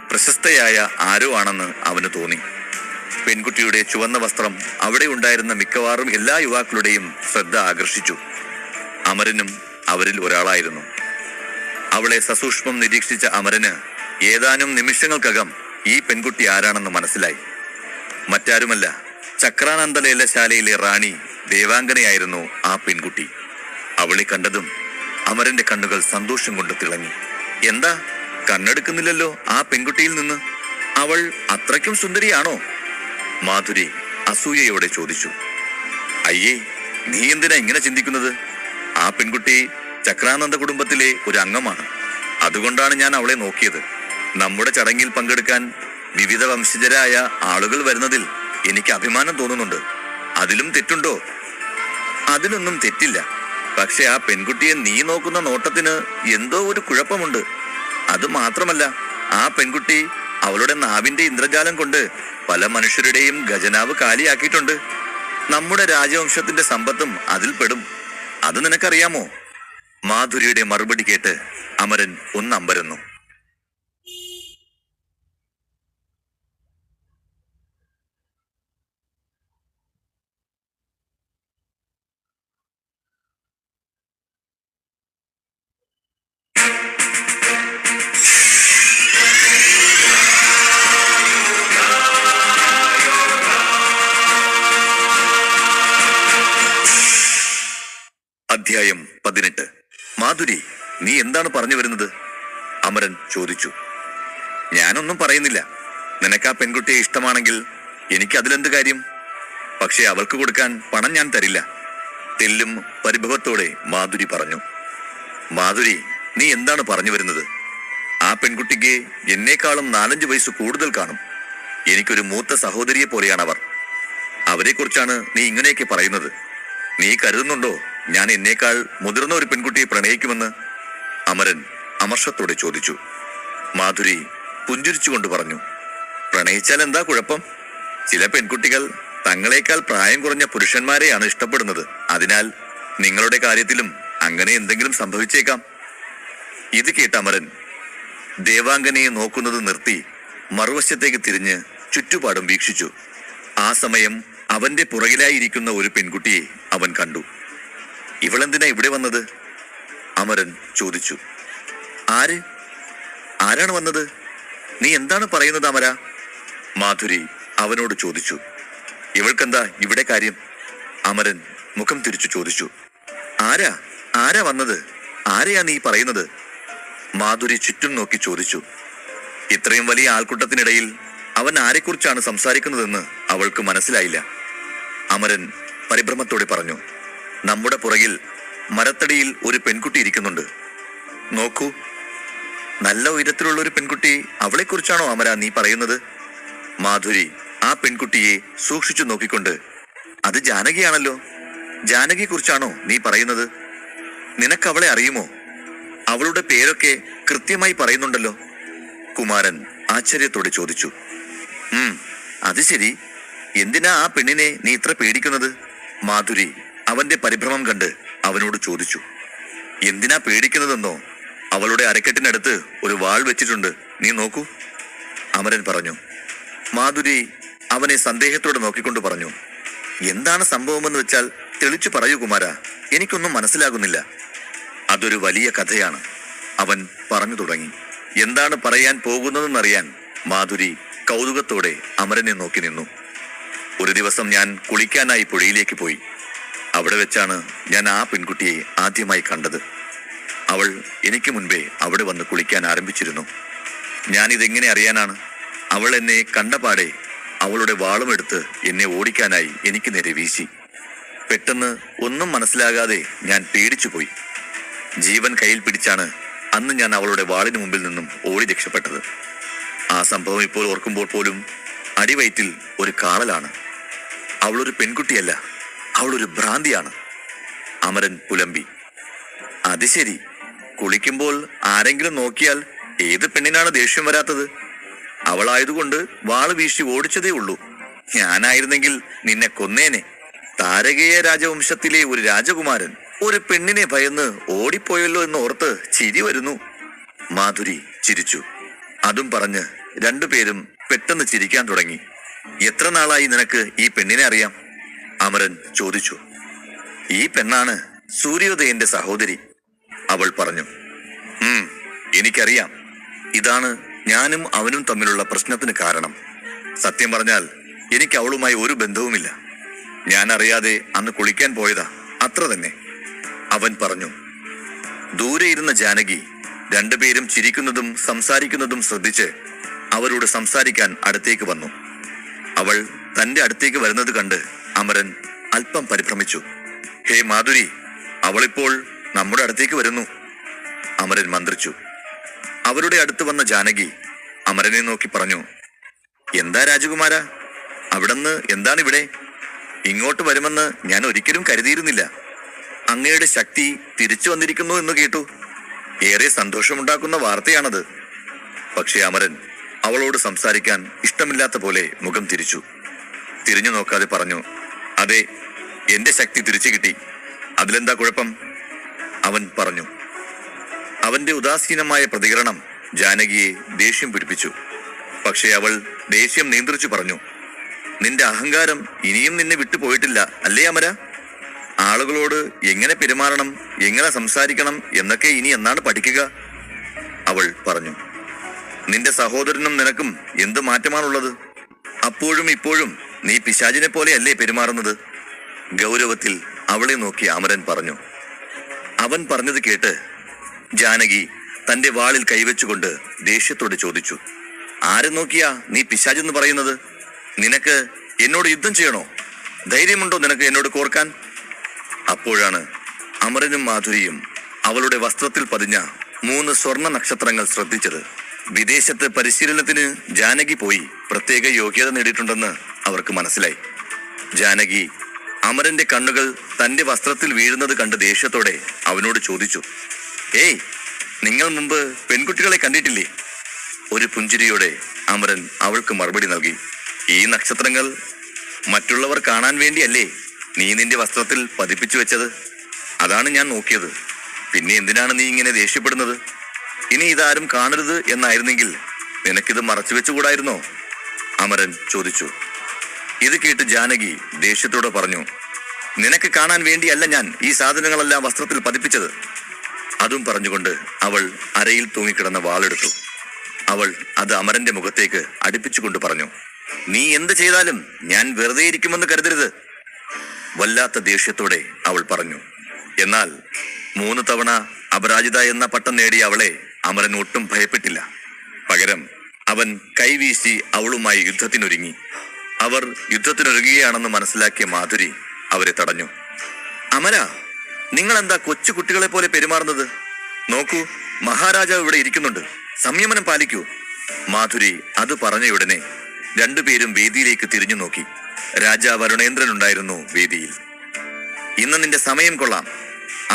പ്രശസ്തയായ ആരോ ആണെന്ന് അവന് തോന്നി. പെൺകുട്ടിയുടെ ചുവന്ന വസ്ത്രം അവിടെ ഉണ്ടായിരുന്ന മിക്കവാറും എല്ലാ യുവാക്കളുടെയും ശ്രദ്ധ ആകർഷിച്ചു. അമരനും അവരിൽ ഒരാളായിരുന്നു. അവളെ സസൂക്ഷ്മം നിരീക്ഷിച്ച അമരന് ഏതാനും നിമിഷങ്ങൾക്കകം ഈ പെൺകുട്ടി ആരാണെന്ന് മനസ്സിലായി. മറ്റാരുമല്ല, ചക്രാനന്ദ ലേലശാലയിലെ റാണി ദേവാംഗനയായിരുന്നു ആ പെൺകുട്ടി. അവളെ കണ്ടതും അമരന്റെ കണ്ണുകൾ സന്തോഷം കൊണ്ട് തിളങ്ങി. എന്താ, കണ്ണെടുക്കുന്നില്ലല്ലോ ആ പെൺകുട്ടിയിൽ നിന്ന്? അവൾ അത്രയ്ക്കും സുന്ദരിയാണോ? മാധുരി അസൂയയോടെ ചോദിച്ചു. അയ്യേ, നീ എന്തിനാ ഇങ്ങനെ ചിന്തിക്കുന്നത്? ആ പെൺകുട്ടി ചക്രാനന്ദ കുടുംബത്തിലെ ഒരു അംഗമാണ്. അതുകൊണ്ടാണ് ഞാൻ അവളെ നോക്കിയത്. നമ്മുടെ ചടങ്ങിൽ പങ്കെടുക്കാൻ വിവിധ വംശജരായ ആളുകൾ വരുന്നതിൽ എനിക്ക് അഭിമാനം തോന്നുന്നുണ്ട്. അതിലും തെറ്റുണ്ടോ? അതിലൊന്നും തെറ്റില്ല. പക്ഷെ ആ പെൺകുട്ടിയെ നീ നോക്കുന്ന നോട്ടത്തിന് എന്തോ ഒരു കുഴപ്പമുണ്ട്. അത് മാത്രമല്ല, ആ പെൺകുട്ടി അവളുടെ നാവിന്റെ ഇന്ദ്രജാലം കൊണ്ട് പല മനുഷ്യരുടെയും ഖജനാവ് കാലിയാക്കിയിട്ടുണ്ട്. നമ്മുടെ രാജവംശത്തിന്റെ സമ്പത്തും അതിൽ പെടും. അത് നിനക്കറിയാമോ? മാധുരിയുടെ മറുപടി കേട്ട് അമരൻ ഒന്നമ്പരന്നു. അധ്യായം 18. മാധുരി, നീ എന്താണ് പറഞ്ഞു വരുന്നത്? അമരൻ ചോദിച്ചു. ഞാനൊന്നും പറയുന്നില്ല. നിനക്ക് ആ പെൺകുട്ടിയെ ഇഷ്ടമാണെങ്കിൽ എനിക്ക് അതിലെന്ത് കാര്യം? പക്ഷെ അവൾക്ക് കൊടുക്കാൻ പണം ഞാൻ തരില്ല. തെല്ലും പരിഭവത്തോടെ മാധുരി പറഞ്ഞു. മാധുരി, നീ എന്താണ് പറഞ്ഞു വരുന്നത്? ആ പെൺകുട്ടിക്ക് എന്നേക്കാളും 4-5 വയസ്സ് കൂടുതൽ കാണും. എനിക്കൊരു മൂത്ത സഹോദരിയെ പോലെയാണ് അവർ. അവരെ കുറിച്ചാണ് നീ ഇങ്ങനെയൊക്കെ പറയുന്നത്. നീ കരുതുന്നുണ്ടോ ഞാൻ എന്നേക്കാൾ മുതിർന്ന ഒരു പെൺകുട്ടിയെ പ്രണയിക്കുമെന്ന്? അമരൻ അമർഷത്തോടെ ചോദിച്ചു. മാധുരി പുഞ്ചിരിച്ചുകൊണ്ട് പറഞ്ഞു. പ്രണയിച്ചാൽ എന്താ കുഴപ്പം? ചില പെൺകുട്ടികൾ തങ്ങളെക്കാൾ പ്രായം കുറഞ്ഞ പുരുഷന്മാരെയാണ് ഇഷ്ടപ്പെടുന്നത്. അതിനാൽ നിങ്ങളുടെ കാര്യത്തിലും അങ്ങനെ എന്തെങ്കിലും സംഭവിച്ചേക്കാം. ഇത് കേട്ട അമരൻ ദേവാംഗനയെ നോക്കുന്നത് നിർത്തി മറുവശത്തേക്ക് തിരിഞ്ഞ് ചുറ്റുപാടും വീക്ഷിച്ചു. ആ സമയം അവന്റെ പുറകിലായിരിക്കുന്ന ഒരു പെൺകുട്ടിയെ അവൻ കണ്ടു. ഇവളെന്തിനാ ഇവിടെ വന്നത്? അമരൻ ചോദിച്ചു. ആരാണ് വന്നത്? നീ എന്താണ് പറയുന്നത് അമര? മാധുരി അവനോട് ചോദിച്ചു. ഇവൾക്കെന്താ ഇവിടെ കാര്യം? അമരൻ മുഖം തിരിച്ചു ചോദിച്ചു. ആരാ വന്നത്? ആരെയാ നീ പറയുന്നത്? മാധുരി ചുറ്റും നോക്കി ചോദിച്ചു. ഇത്രയും വലിയ ആൾക്കൂട്ടത്തിനിടയിൽ അവൻ ആരെക്കുറിച്ചാണ് സംസാരിക്കുന്നതെന്ന് അവൾക്ക് മനസ്സിലായില്ല. അമരൻ പരിഭ്രമത്തോടെ പറഞ്ഞു. നമ്മുടെ പുറകിൽ മരത്തടിയിൽ ഒരു പെൺകുട്ടി ഇരിക്കുന്നുണ്ട്. നോക്കൂ. നല്ല ഉയരത്തിലുള്ള ഒരു പെൺകുട്ടി. അവളെക്കുറിച്ചാണോ അമര നീ പറയുന്നത്? മാധുരി ആ പെൺകുട്ടിയെ സൂക്ഷിച്ചു നോക്കിക്കൊണ്ട്, അത് ജാനകിയാണല്ലോ. ജാനകിയെ കുറിച്ചാണോ നീ പറയുന്നത്? നിനക്ക് അവളെ അറിയുമോ? അവളുടെ പേരൊക്കെ കൃത്യമായി പറയുന്നുണ്ടല്ലോ. കുമാരൻ ആശ്ചര്യത്തോടെ ചോദിച്ചു. അത് ശരി. എന്തിനാ ആ പെണ്ണിനെ നീ ഇത്ര പേടിക്കുന്നത്? മാധുരി അവന്റെ പരിഭ്രമം കണ്ട് അവനോട് ചോദിച്ചു. എന്തിനാ പേടിക്കുന്നതെന്നോ? അവളുടെ അരക്കെട്ടിനടുത്ത് ഒരു വാൾ വെച്ചിട്ടുണ്ട്. നീ നോക്കൂ, അമരൻ പറഞ്ഞു. മാധുരി അവനെ സന്ദേഹത്തോടെ നോക്കിക്കൊണ്ട് പറഞ്ഞു. എന്താണ് സംഭവമെന്ന് വെച്ചാൽ തെളിച്ചു പറയൂ കുമാര. എനിക്കൊന്നും മനസ്സിലാകുന്നില്ല. അതൊരു വലിയ കഥയാണ്, അവൻ പറഞ്ഞു തുടങ്ങി. എന്താണ് പറയാൻ പോകുന്നതെന്നറിയാൻ മാധുരി കൗതുകത്തോടെ അമരനെ നോക്കി നിന്നു. ഒരു ദിവസം ഞാൻ കുളിക്കാനായി പുഴയിലേക്ക് പോയി. അവിടെ വെച്ചാണ് ഞാൻ ആ പെൺകുട്ടിയെ ആദ്യമായി കണ്ടത്. അവൾ എനിക്ക് മുൻപേ അവിടെ വന്ന് കുളിക്കാൻ ആരംഭിച്ചിരുന്നു. ഞാനിതെങ്ങനെ അറിയാനാണ്? അവൾ എന്നെ കണ്ടപാടെ അവളുടെ വാളുമെടുത്ത് എന്നെ ഓടിക്കാനായി എനിക്ക് നേരെ വീശി. പെട്ടെന്ന് ഒന്നും മനസ്സിലാകാതെ ഞാൻ പേടിച്ചുപോയി. ജീവൻ കയ്യിൽ പിടിച്ചാണ് അന്ന് ഞാൻ അവളുടെ വാളിന് മുമ്പിൽ നിന്നും ഓടി രക്ഷപ്പെട്ടത്. ആ സംഭവം ഇപ്പോൾ ഓർക്കുമ്പോൾ പോലും അടിവയറ്റിൽ ഒരു കാളലാണ്. അവളൊരു പെൺകുട്ടിയല്ല, അവളൊരു ഭ്രാന്തിയാണ്, അമരൻ പുലമ്പി. അത് ശരി. കുളിക്കുമ്പോൾ ആരെങ്കിലും നോക്കിയാൽ ഏത് പെണ്ണിനാണ് ദേഷ്യം വരാത്തത്? അവളായതുകൊണ്ട് വാള് വീശി ഓടിച്ചതേ ഉള്ളൂ. ഞാനായിരുന്നെങ്കിൽ നിന്നെ കൊന്നേനെ. താരകേയ രാജവംശത്തിലെ ഒരു രാജകുമാരൻ ഒരു പെണ്ണിനെ ഭയന്ന് ഓടിപ്പോയല്ലോ എന്ന് ഓർത്ത് ചിരി വരുന്നു. മാധുരി ചിരിച്ചു. അതും പറഞ്ഞ് രണ്ടുപേരും പെട്ടെന്ന് ചിരിക്കാൻ തുടങ്ങി. എത്ര നാളായി നിനക്ക് ഈ പെണ്ണിനെ അറിയാം? അമരൻ ചോദിച്ചു. ഈ പെണ്ണാണ് സൂര്യോദയന്റെ സഹോദരി, അവൾ പറഞ്ഞു. എനിക്കറിയാം. ഇതാണ് ഞാനും അവനും തമ്മിലുള്ള പ്രശ്നത്തിന് കാരണം. സത്യം പറഞ്ഞാൽ എനിക്ക് അവളുമായി ഒരു ബന്ധവുമില്ല. ഞാൻ അറിയാതെ അന്ന് കുളിക്കാൻ പോയതാ, അത്ര തന്നെ, അവൻ പറഞ്ഞു. ദൂരെ ഇരുന്ന ജാനകി രണ്ടുപേരും ചിരിക്കുന്നതും സംസാരിക്കുന്നതും ശ്രദ്ധിച്ച് അവരോട് സംസാരിക്കാൻ അടുത്തേക്ക് വന്നു. അവൾ തന്റെ അടുത്തേക്ക് വരുന്നത് കണ്ട് അമരൻ അല്പം പരിഭ്രമിച്ചു. ഹേ മാധുരി, അവളിപ്പോൾ നമ്മുടെ അടുത്തേക്ക് വരുന്നു, അമരൻ മന്ത്രിച്ചു. അവരുടെ അടുത്ത് വന്ന ജാനകി അമരനെ നോക്കി പറഞ്ഞു. എന്താ രാജകുമാര, അവിടുന്ന് എന്താണിവിടെ? ഇങ്ങോട്ട് വരുമെന്ന് ഞാൻ ഒരിക്കലും കരുതിയിരുന്നില്ല. അങ്ങയുടെ ശക്തി തിരിച്ചു വന്നിരിക്കുന്നു എന്ന് കേട്ടു. ഏറെ സന്തോഷമുണ്ടാക്കുന്ന വാർത്തയാണത്. പക്ഷേ അമരൻ അവളോട് സംസാരിക്കാൻ ഇഷ്ടമില്ലാത്ത പോലെ മുഖം തിരിച്ചു. തിരിഞ്ഞു നോക്കാതെ പറഞ്ഞു. അതെ, എന്റെ ശക്തി തിരിച്ചു കിട്ടി. അതിലെന്താ കുഴപ്പം? അവൻ പറഞ്ഞു. അവന്റെ ഉദാസീനമായ പ്രതികരണം ജാനകിയെ ദേഷ്യം പിടിപ്പിച്ചു. പക്ഷേ അവൾ ദേഷ്യം നിയന്ത്രിച്ചു പറഞ്ഞു. നിന്റെ അഹങ്കാരം ഇനിയും നിന്നെ വിട്ടുപോയിട്ടില്ല അല്ലേ അമര? ആളുകളോട് എങ്ങനെ പെരുമാറണം, എങ്ങനെ സംസാരിക്കണം എന്നൊക്കെ ഇനി എന്നാണ് പഠിക്കുക, അവൾ പറഞ്ഞു. നിന്റെ സഹോദരനും നിനക്കും എന്ത് മാറ്റമാണുള്ളത്? അപ്പോഴും ഇപ്പോഴും നീ പിശാചിനെ പോലെയല്ലേ പെരുമാറുന്നത്? ഗൗരവത്തിൽ അവളെ നോക്കി അമരൻ പറഞ്ഞു. അവൻ പറഞ്ഞത് കേട്ട് ജാനകി തന്റെ വാളിൽ കൈവച്ചുകൊണ്ട് ദേഷ്യത്തോട് ചോദിച്ചു. ആരെ നോക്കിയാ നീ പിശാചെന്ന് പറയുന്നത്? നിനക്ക് എന്നോട് യുദ്ധം ചെയ്യണോ? ധൈര്യമുണ്ടോ നിനക്ക് എന്നോട് കോർക്കാൻ? അപ്പോഴാണ് അമരനും മാധുരിയും അവളുടെ വസ്ത്രത്തിൽ പതിഞ്ഞ 3 സ്വർണ്ണ നക്ഷത്രങ്ങൾ ശ്രദ്ധിച്ചത്. വിദേശത്ത് പരിശീലനത്തിന് ജാനകി പോയി പ്രത്യേക യോഗ്യത നേടിയിട്ടുണ്ടെന്ന് അവർക്ക് മനസ്സിലായി. ജാനകി അമരന്റെ കണ്ണുകൾ തന്റെ വസ്ത്രത്തിൽ വീഴുന്നത് കണ്ട് ദേഷ്യത്തോടെ അവനോട് ചോദിച്ചു. ഏയ്, നിങ്ങൾ മുമ്പ് പെൺകുട്ടികളെ കണ്ടിട്ടില്ലേ? ഒരു പുഞ്ചിരിയോടെ അമരൻ അവൾക്ക് മറുപടി നൽകി. ഈ നക്ഷത്രങ്ങൾ മറ്റുള്ളവർ കാണാൻ വേണ്ടിയല്ലേ നീ നിന്റെ വസ്ത്രത്തിൽ പതിപ്പിച്ചു വെച്ചത്? അതാണ് ഞാൻ നോക്കിയത്. പിന്നെ എന്തിനാണ് നീ ഇങ്ങനെ ദേഷ്യപ്പെടുന്നത്? ഇനി ഇതാരും കാണരുത് എന്നായിരുന്നെങ്കിൽ നിനക്കിത് മറച്ചു വെച്ചുകൂടായിരുന്നോ? അമരൻ ചോദിച്ചു. ഇത് കേട്ട് ജാനകി ദേഷ്യത്തോടെ പറഞ്ഞു. നിനക്ക് കാണാൻ വേണ്ടിയല്ല ഞാൻ ഈ സാധനങ്ങളെല്ലാം വസ്ത്രത്തിൽ പതിപ്പിച്ചത്. അതും പറഞ്ഞുകൊണ്ട് അവൾ അരയിൽ തൂങ്ങിക്കിടന്ന വാളെടുത്തു. അവൾ അത് അമരന്റെ മുഖത്തേക്ക് അടുപ്പിച്ചുകൊണ്ട് പറഞ്ഞു. നീ എന്ത് ചെയ്താലും ഞാൻ വെറുതെ ഇരിക്കുമെന്ന് കരുതരുത്, വല്ലാത്ത ദേഷ്യത്തോടെ അവൾ പറഞ്ഞു. എന്നാൽ 3 തവണ അപരാജിത എന്ന പട്ടം നേടിയ അവളെ അമരൻ ഒട്ടും ഭയപ്പെട്ടില്ല. പകരം അവൻ കൈവീശി അവളുമായി യുദ്ധത്തിനൊരുങ്ങി. അവർ യുദ്ധത്തിനൊരുങ്ങുകയാണെന്ന് മനസ്സിലാക്കിയ മാധുരി അവരെ തടഞ്ഞു. അമര, നിങ്ങൾ എന്താ കൊച്ചു കുട്ടികളെ പോലെ പെരുമാറുന്നത്? നോക്കൂ, മഹാരാജാവ് ഇവിടെ ഇരിക്കുന്നുണ്ട്, സംയമനം പാലിക്കൂ. മാധുരി അത് പറഞ്ഞയുടനെ രണ്ടുപേരും വേദിയിലേക്ക് തിരിഞ്ഞു നോക്കി. രാജാവ് അരുണേന്ദ്രൻ ഉണ്ടായിരുന്നു വേദിയിൽ. ഇന്ന് നിന്റെ സമയം കൊള്ളാം,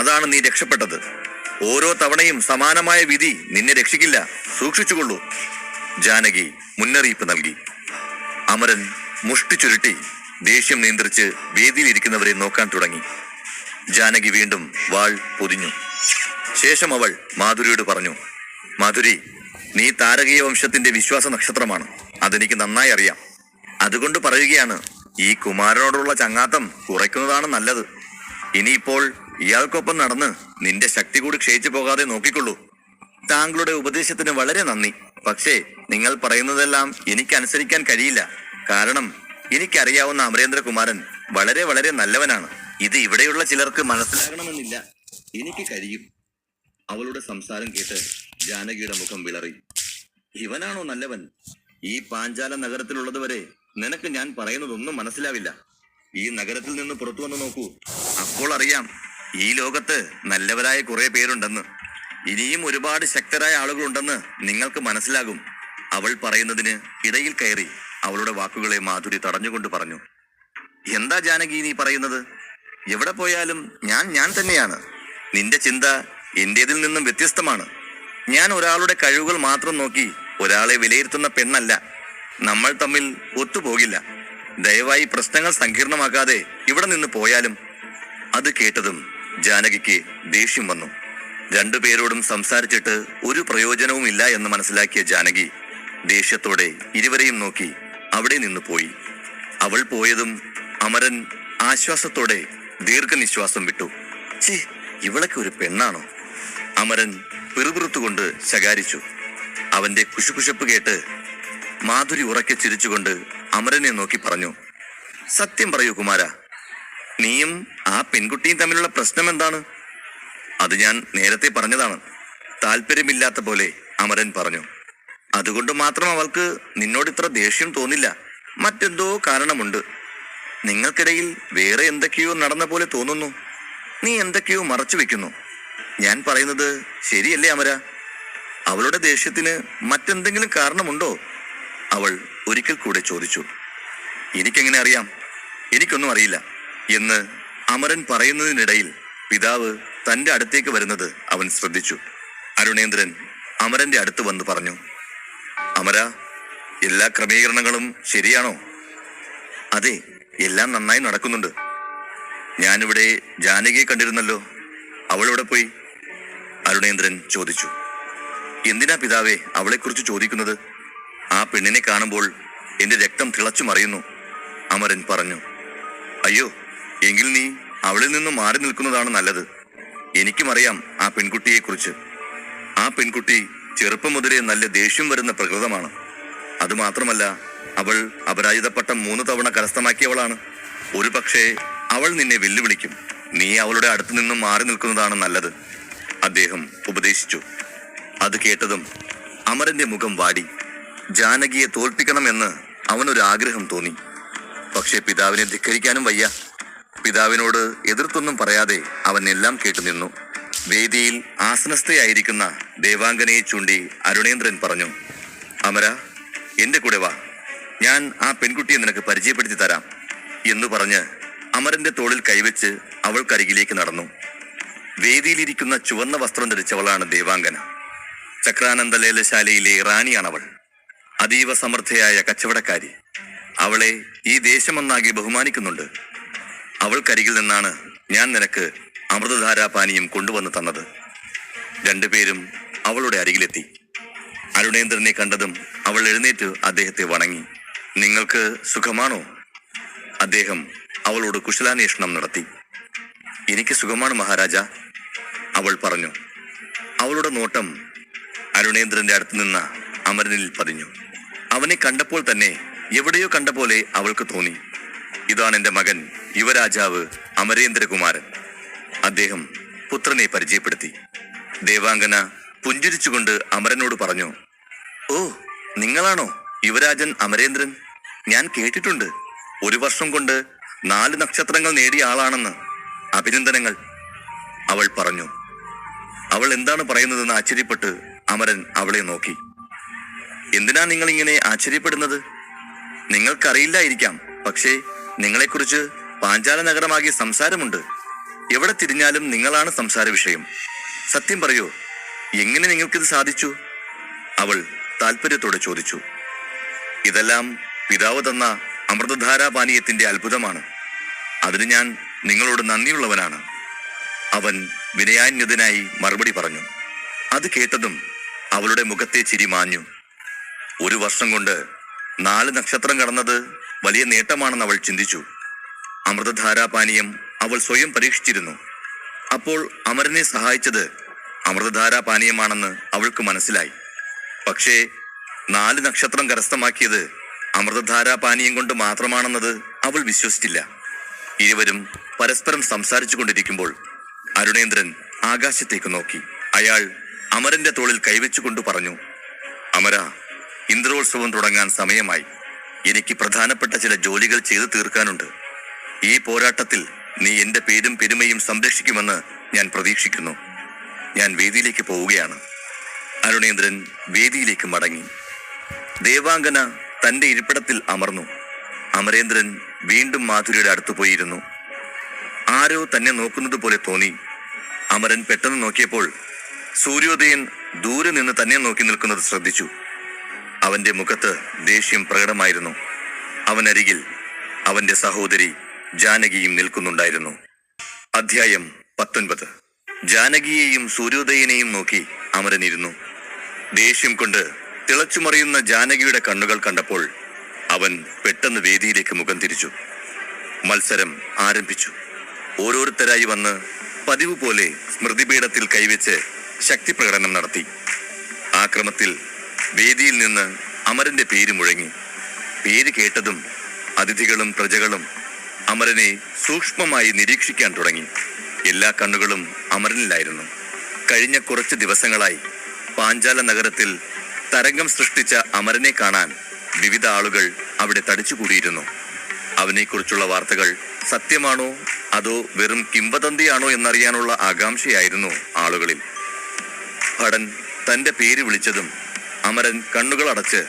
അതാണ് നീ രക്ഷപ്പെട്ടത്. ഓരോ തവണയും സമാനമായ വിധി നിന്നെ രക്ഷിക്കില്ല, സൂക്ഷിച്ചുകൊള്ളൂ, ജാനകി മുന്നറിയിപ്പ് നൽകി. അമരൻ മുഷ്ടി ചുരുട്ടി ദേഷ്യം നിയന്ത്രിച്ച് വേദിയിലിരിക്കുന്നവരെ നോക്കാൻ തുടങ്ങി. ജാനകി വീണ്ടും വാൾ പൊതിഞ്ഞു. ശേഷം അവൾ മാധുരിയോട് പറഞ്ഞു. മാധുരി, നീ താരകീയ വംശത്തിന്റെ വിശ്വാസ നക്ഷത്രമാണ്, അതെനിക്ക് നന്നായി അറിയാം. അതുകൊണ്ട് പറയുകയാണ്, ഈ കുമാരനോടുള്ള ചങ്ങാത്തം കുറയ്ക്കുന്നതാണ് നല്ലത്. ഇനിയിപ്പോൾ ഇയാൾക്കൊപ്പം നടന്ന് നിന്റെ ശക്തി കൂടി ക്ഷയിച്ചു പോകാതെ നോക്കിക്കൊള്ളൂ. താങ്കളുടെ ഉപദേശത്തിന് വളരെ നന്ദി. പക്ഷേ നിങ്ങൾ പറയുന്നതെല്ലാം എനിക്ക് അനുസരിക്കാൻ കഴിയില്ല. കാരണം എനിക്കറിയാവുന്ന അമരേന്ദ്രകുമാരൻ വളരെ വളരെ നല്ലവനാണ്. ഇത് ഇവിടെയുള്ള ചിലർക്ക് മനസ്സിലാകണമെന്നില്ല. എനിക്ക് കഴിയും. അവളുടെ സംസാരം കേട്ട് ജാനകിയുടെ മുഖം വിളറി. ഇവനാണോ നല്ലവൻ? ഈ പാഞ്ചാല നഗരത്തിലുള്ളതുവരെ നിനക്ക് ഞാൻ പറയുന്നതൊന്നും മനസ്സിലാവില്ല. ഈ നഗരത്തിൽ നിന്ന് പുറത്തു വന്ന് നോക്കൂ, അപ്പോൾ അറിയാം ഈ ലോകത്ത് നല്ലവരായ കുറെ പേരുണ്ടെന്ന്. ഇനിയും ഒരുപാട് ശക്തരായ ആളുകളുണ്ടെന്ന് നിങ്ങൾക്ക് മനസ്സിലാകും. അവൾ പറയുന്നതിന് ഇടയിൽ കയറി അവളുടെ വാക്കുകളെ മാധുരി തടഞ്ഞുകൊണ്ട് പറഞ്ഞു. എന്താ ജാനകി നീ പറയുന്നത്? എവിടെ പോയാലും ഞാൻ തന്നെയാണ്. നിന്റെ ചിന്ത എന്റേതിൽ നിന്നും വ്യത്യസ്തമാണ്. ഞാൻ ഒരാളുടെ കഴിവുകൾ മാത്രം നോക്കി ഒരാളെ വിലയിരുത്തുന്ന പെണ്ണല്ല. നമ്മൾ തമ്മിൽ ഒത്തുപോകില്ല. ദയവായി പ്രശ്നങ്ങൾ സങ്കീർണമാക്കാതെ ഇവിടെ നിന്ന് പോയാലും. അത് കേട്ടതും ജാനകിക്ക് ദേഷ്യം വന്നു. രണ്ടുപേരോടും സംസാരിച്ചിട്ട് ഒരു പ്രയോജനവുമില്ല എന്ന് മനസ്സിലാക്കിയ ജാനകി ദേഷ്യത്തോടെ ഇരുവരെയും നോക്കി അവിടെ നിന്ന് പോയി. അവൾ പോയതും അമരൻ ആശ്വാസത്തോടെ ദീർഘനിശ്വാസം വിട്ടു. ഛീ, ഇവളൊക്കെ ഒരു പെണ്ണാണോ? അമരൻ പിറുപിറുത്തുകൊണ്ട് ശകാരിച്ചു. അവന്റെ കുശുകുശപ്പ് കേട്ട് മാധുരി ഉറക്കെ ചിരിച്ചുകൊണ്ട് അമരനെ നോക്കി പറഞ്ഞു, സത്യം പറയൂ കുമാര, നീയും ആ പെൺകുട്ടിയും തമ്മിലുള്ള പ്രശ്നം എന്താണ്? അത് ഞാൻ നേരത്തെ പറഞ്ഞതാണ്. താല്പര്യമില്ലാത്ത പോലെ അമരൻ പറഞ്ഞു. അതുകൊണ്ട് മാത്രം അവൾക്ക് നിന്നോട് ഇത്ര ദേഷ്യം തോന്നില്ല. മറ്റെന്തോ കാരണമുണ്ട്. നിങ്ങൾക്കിടയിൽ വേറെ എന്തൊക്കെയോ നടന്ന പോലെ തോന്നുന്നു. നീ എന്തൊക്കെയോ മറച്ചു വെക്കുന്നു. ഞാൻ പറയുന്നത് ശരിയല്ലേ അമര? അവളുടെ ദേഷ്യത്തിന് മറ്റെന്തെങ്കിലും കാരണമുണ്ടോ? അവൾ ഒരിക്കൽ കൂടെ ചോദിച്ചു. എനിക്കെങ്ങനെ അറിയാം? എനിക്കൊന്നും അറിയില്ല എന്ന് അമരൻ പറയുന്നതിനിടയിൽ പിതാവ് തന്റെ അടുത്തേക്ക് വരുന്നത് അവൻ ശ്രദ്ധിച്ചു. അരുണേന്ദ്രൻ അമരന്റെ അടുത്ത് വന്ന് പറഞ്ഞു, അമര, എല്ലാ ക്രമീകരണങ്ങളും ശരിയാണോ? അതെ, എല്ലാം നന്നായി നടക്കുന്നുണ്ട്. ഞാനിവിടെ ജാനകിയെ കണ്ടിരുന്നല്ലോ, അവളെവിടെ പോയി? അരുണേന്ദ്രൻ ചോദിച്ചു. എന്തിനാ പിതാവേ അവളെക്കുറിച്ച് ചോദിക്കുന്നത്? ആ പെണ്ണിനെ കാണുമ്പോൾ എന്റെ രക്തം തിളച്ചു മറിയുന്നു, അമരൻ പറഞ്ഞു. അയ്യോ, എങ്കിൽ നീ അവളിൽ നിന്നും മാറി നിൽക്കുന്നതാണ് നല്ലത്. എനിക്കും അറിയാം ആ പെൺകുട്ടിയെക്കുറിച്ച്. ആ പെൺകുട്ടി ചെറുപ്പം മുതലേ നല്ല ദേഷ്യം വരുന്ന പ്രകൃതമാണ്. അതുമാത്രമല്ല, അവൾ അപരാജിതപ്പട്ടം 3 തവണ കരസ്ഥമാക്കിയവളാണ്. ഒരു പക്ഷേ അവൾ നിന്നെ വെല്ലുവിളിക്കും. നീ അവളുടെ അടുത്തു നിന്നും മാറി നിൽക്കുന്നതാണ് നല്ലത്, അദ്ദേഹം ഉപദേശിച്ചു. അത് കേട്ടതും അമരന്റെ മുഖം വാടി. ജാനകിയെ തോൽപ്പിക്കണമെന്ന് അവനൊരാഗ്രഹം തോന്നി. പക്ഷെ പിതാവിനെ ധിക്കരിക്കാനും വയ്യ. പിതാവിനോട് എതിർത്തൊന്നും പറയാതെ അവൻ എല്ലാം കേട്ടുനിന്നു. വേദിയിൽ ആസനസ്ഥയായിരിക്കുന്ന ദേവാംഗനയെ ചൂണ്ടി അരുണേന്ദ്രൻ പറഞ്ഞു, അമര, എന്റെ കൂടെ വാ, ഞാൻ ആ പെൺകുട്ടിയെ നിനക്ക് പരിചയപ്പെടുത്തി തരാം എന്നു പറഞ്ഞ് അമരന്റെ തോളിൽ കൈവച്ച് അവൾക്കരികിലേക്ക് നടന്നു. വേദിയിലിരിക്കുന്ന ചുവന്ന വസ്ത്രം ധരിച്ചവളാണ് ദേവാംഗന. ചക്രാനന്ദ ലേലശാലയിലെ റാണിയാണവൾ. അതീവ സമർത്ഥയായ കച്ചവടക്കാരി. അവളെ ഈ ദേശമൊന്നാകെ ബഹുമാനിക്കുന്നുണ്ട്. അവൾക്കരികിൽ നിന്നാണ് ഞാൻ നിനക്ക് അമൃതധാരാപാനീയം കൊണ്ടുവന്ന് തന്നത്. രണ്ടുപേരും അവളുടെ അരികിലെത്തി. അരുണേന്ദ്രനെ കണ്ടതും അവൾ എഴുന്നേറ്റ് അദ്ദേഹത്തെ വണങ്ങി. നിങ്ങൾക്ക് സുഖമാണോ? അദ്ദേഹം അവളോട് കുശലാന്വേഷണം നടത്തി. എനിക്ക് സുഖമാണ് മഹാരാജ, അവൾ പറഞ്ഞു. അവളുടെ നോട്ടം അരുണേന്ദ്രന്റെ അടുത്ത് നിന്ന അമരനിൽ പതിഞ്ഞു. അവനെ കണ്ടപ്പോൾ തന്നെ എവിടെയോ കണ്ട പോലെ അവൾക്ക് തോന്നി. ഇതാണ് എന്റെ മകൻ യുവരാജാവ് അമരേന്ദ്രകുമാരൻ, അദ്ദേഹം പുത്രനെ പരിചയപ്പെടുത്തി. ദേവാംഗന പുഞ്ചിരിച്ചുകൊണ്ട് അമരനോട് പറഞ്ഞു, ഓ, നിങ്ങളാണോ യുവരാജൻ അമരേന്ദ്രൻ? ഞാൻ കേട്ടിട്ടുണ്ട്. 1 വർഷം കൊണ്ട് 4 നക്ഷത്രങ്ങൾ നേടിയ ആളാണെന്ന്. അഭിനന്ദനങ്ങൾ, അവൾ പറഞ്ഞു. അവൾ എന്താണ് പറയുന്നതെന്ന് ആശ്ചര്യപ്പെട്ട് അമരൻ അവളെ നോക്കി. എന്തിനാ നിങ്ങൾ ഇങ്ങനെ ആശ്ചര്യപ്പെടുന്നത്? നിങ്ങൾക്കറിയില്ലായിരിക്കാം, പക്ഷേ നിങ്ങളെക്കുറിച്ച് പാഞ്ചാല നഗരമാകെ സംസാരമുണ്ട്. എവിടെ തിരിഞ്ഞാലും നിങ്ങളാണ് സംസാര വിഷയം. സത്യം പറയൂ, എങ്ങനെ നിങ്ങൾക്കിത് സാധിച്ചു? അവൾ താല്പര്യത്തോടെ ചോദിച്ചു. ഇതെല്ലാം പിതാവ് തന്ന അമൃതധാരാപാനീയത്തിന്റെ അത്ഭുതമാണ്. അതിന് ഞാൻ നിങ്ങളോട് നന്ദിയുള്ളവനാണ്, അവൻ വിനയാന്യതനായി മറുപടി പറഞ്ഞു. അത് കേട്ടതും അവളുടെ മുഖത്തെ ചിരി മാഞ്ഞു. 1 വർഷം കൊണ്ട് 4 നക്ഷത്രം കടന്നത് വലിയ നേട്ടമാണെന്ന് അവൾ ചിന്തിച്ചു. അമൃതധാരാപാനീയം അവൾ സ്വയം പരീക്ഷിച്ചിരുന്നു. അപ്പോൾ അമരനെ സഹായിച്ചത് അമൃതധാരാപാനീയമാണെന്ന് അവൾക്ക് മനസ്സിലായി. പക്ഷേ 4 നക്ഷത്രം കരസ്ഥമാക്കിയത് അമൃതധാരാപാനീയം കൊണ്ട് മാത്രമാണെന്നത് അവൾ വിശ്വസിച്ചില്ല. ഇരുവരും പരസ്പരം സംസാരിച്ചു കൊണ്ടിരിക്കുമ്പോൾ അരുണേന്ദ്രൻ ആകാശത്തേക്ക് നോക്കി. അയാൾ അമരന്റെ തോളിൽ കൈവച്ചുകൊണ്ട് പറഞ്ഞു, അമര, ഇന്ദ്രോത്സവം തുടങ്ങാൻ സമയമായി. എനിക്ക് പ്രധാനപ്പെട്ട ചില ജോലികൾ ചെയ്തു തീർക്കാനുണ്ട്. ഈ പോരാട്ടത്തിൽ നീ എന്റെ പേരും പെരുമയും സംരക്ഷിക്കുമെന്ന് ഞാൻ പ്രതീക്ഷിക്കുന്നു. ഞാൻ വേദിയിലേക്ക് പോവുകയാണ്. അരുണേന്ദ്രൻ വേദിയിലേക്ക് മടങ്ങി. ദേവാംഗന തന്റെ ഇരിപ്പിടത്തിൽ അമർന്നു. അമരേന്ദ്രൻ വീണ്ടും മാധുരിയുടെ അടുത്തു പോയിരുന്നു. ആരോ തന്നെ നോക്കുന്നത് പോലെ തോന്നി. അമരൻ പെട്ടെന്ന് നോക്കിയപ്പോൾ സൂര്യോദയൻ ദൂരെ നിന്ന് തന്നെ നോക്കി നിൽക്കുന്നത് ശ്രദ്ധിച്ചു. അവന്റെ മുഖത്ത് ദേഷ്യം പ്രകടമായിരുന്നു. അവനരികിൽ അവന്റെ സഹോദരി ജാനകിയും നിൽക്കുന്നുണ്ടായിരുന്നു. അധ്യായം 19. ജാനകിയെയും സൂര്യോദയനെയും നോക്കി അമരൻ ഇരുന്നു. ദേഷ്യം കൊണ്ട് തിളച്ചുമറിയുന്ന ജാനകിയുടെ കണ്ണുകൾ കണ്ടപ്പോൾ അവൻ പെട്ടെന്ന് വേദിയിലേക്ക് മുഖം തിരിച്ചു. മത്സരം ആരംഭിച്ചു. ഓരോരുത്തരായി വന്ന് പതിവ് പോലെ സ്മൃതിപീഠത്തിൽ കൈവച്ച് ശക്തി പ്രകടനം നടത്തി. ആ ക്രമത്തിൽ വേദിയിൽ നിന്ന് അമരന്റെ പേര് മുഴങ്ങി. പേര് കേട്ടതും അതിഥികളും പ്രജകളും അമരനെ സൂക്ഷ്മമായി നിരീക്ഷിക്കാൻ തുടങ്ങി. എല്ലാ കണ്ണുകളും അമരനിലായിരുന്നു. കഴിഞ്ഞ കുറച്ച് ദിവസങ്ങളായി പാഞ്ചാല നഗരത്തിൽ തരംഗം സൃഷ്ടിച്ച അമരനെ കാണാൻ വിവിധ ആളുകൾ അവിടെ തടിച്ചുകൂടിയിരുന്നു. അവനെക്കുറിച്ചുള്ള വാർത്തകൾ സത്യമാണോ അതോ വെറും കിംവദന്തിയാണോ എന്നറിയാനുള്ള ആകാംക്ഷയായിരുന്നു ആളുകളിൽ. ഭടൻ തന്റെ പേര് വിളിച്ചതും അമരൻ കണ്ണുകൾ അടച്ച്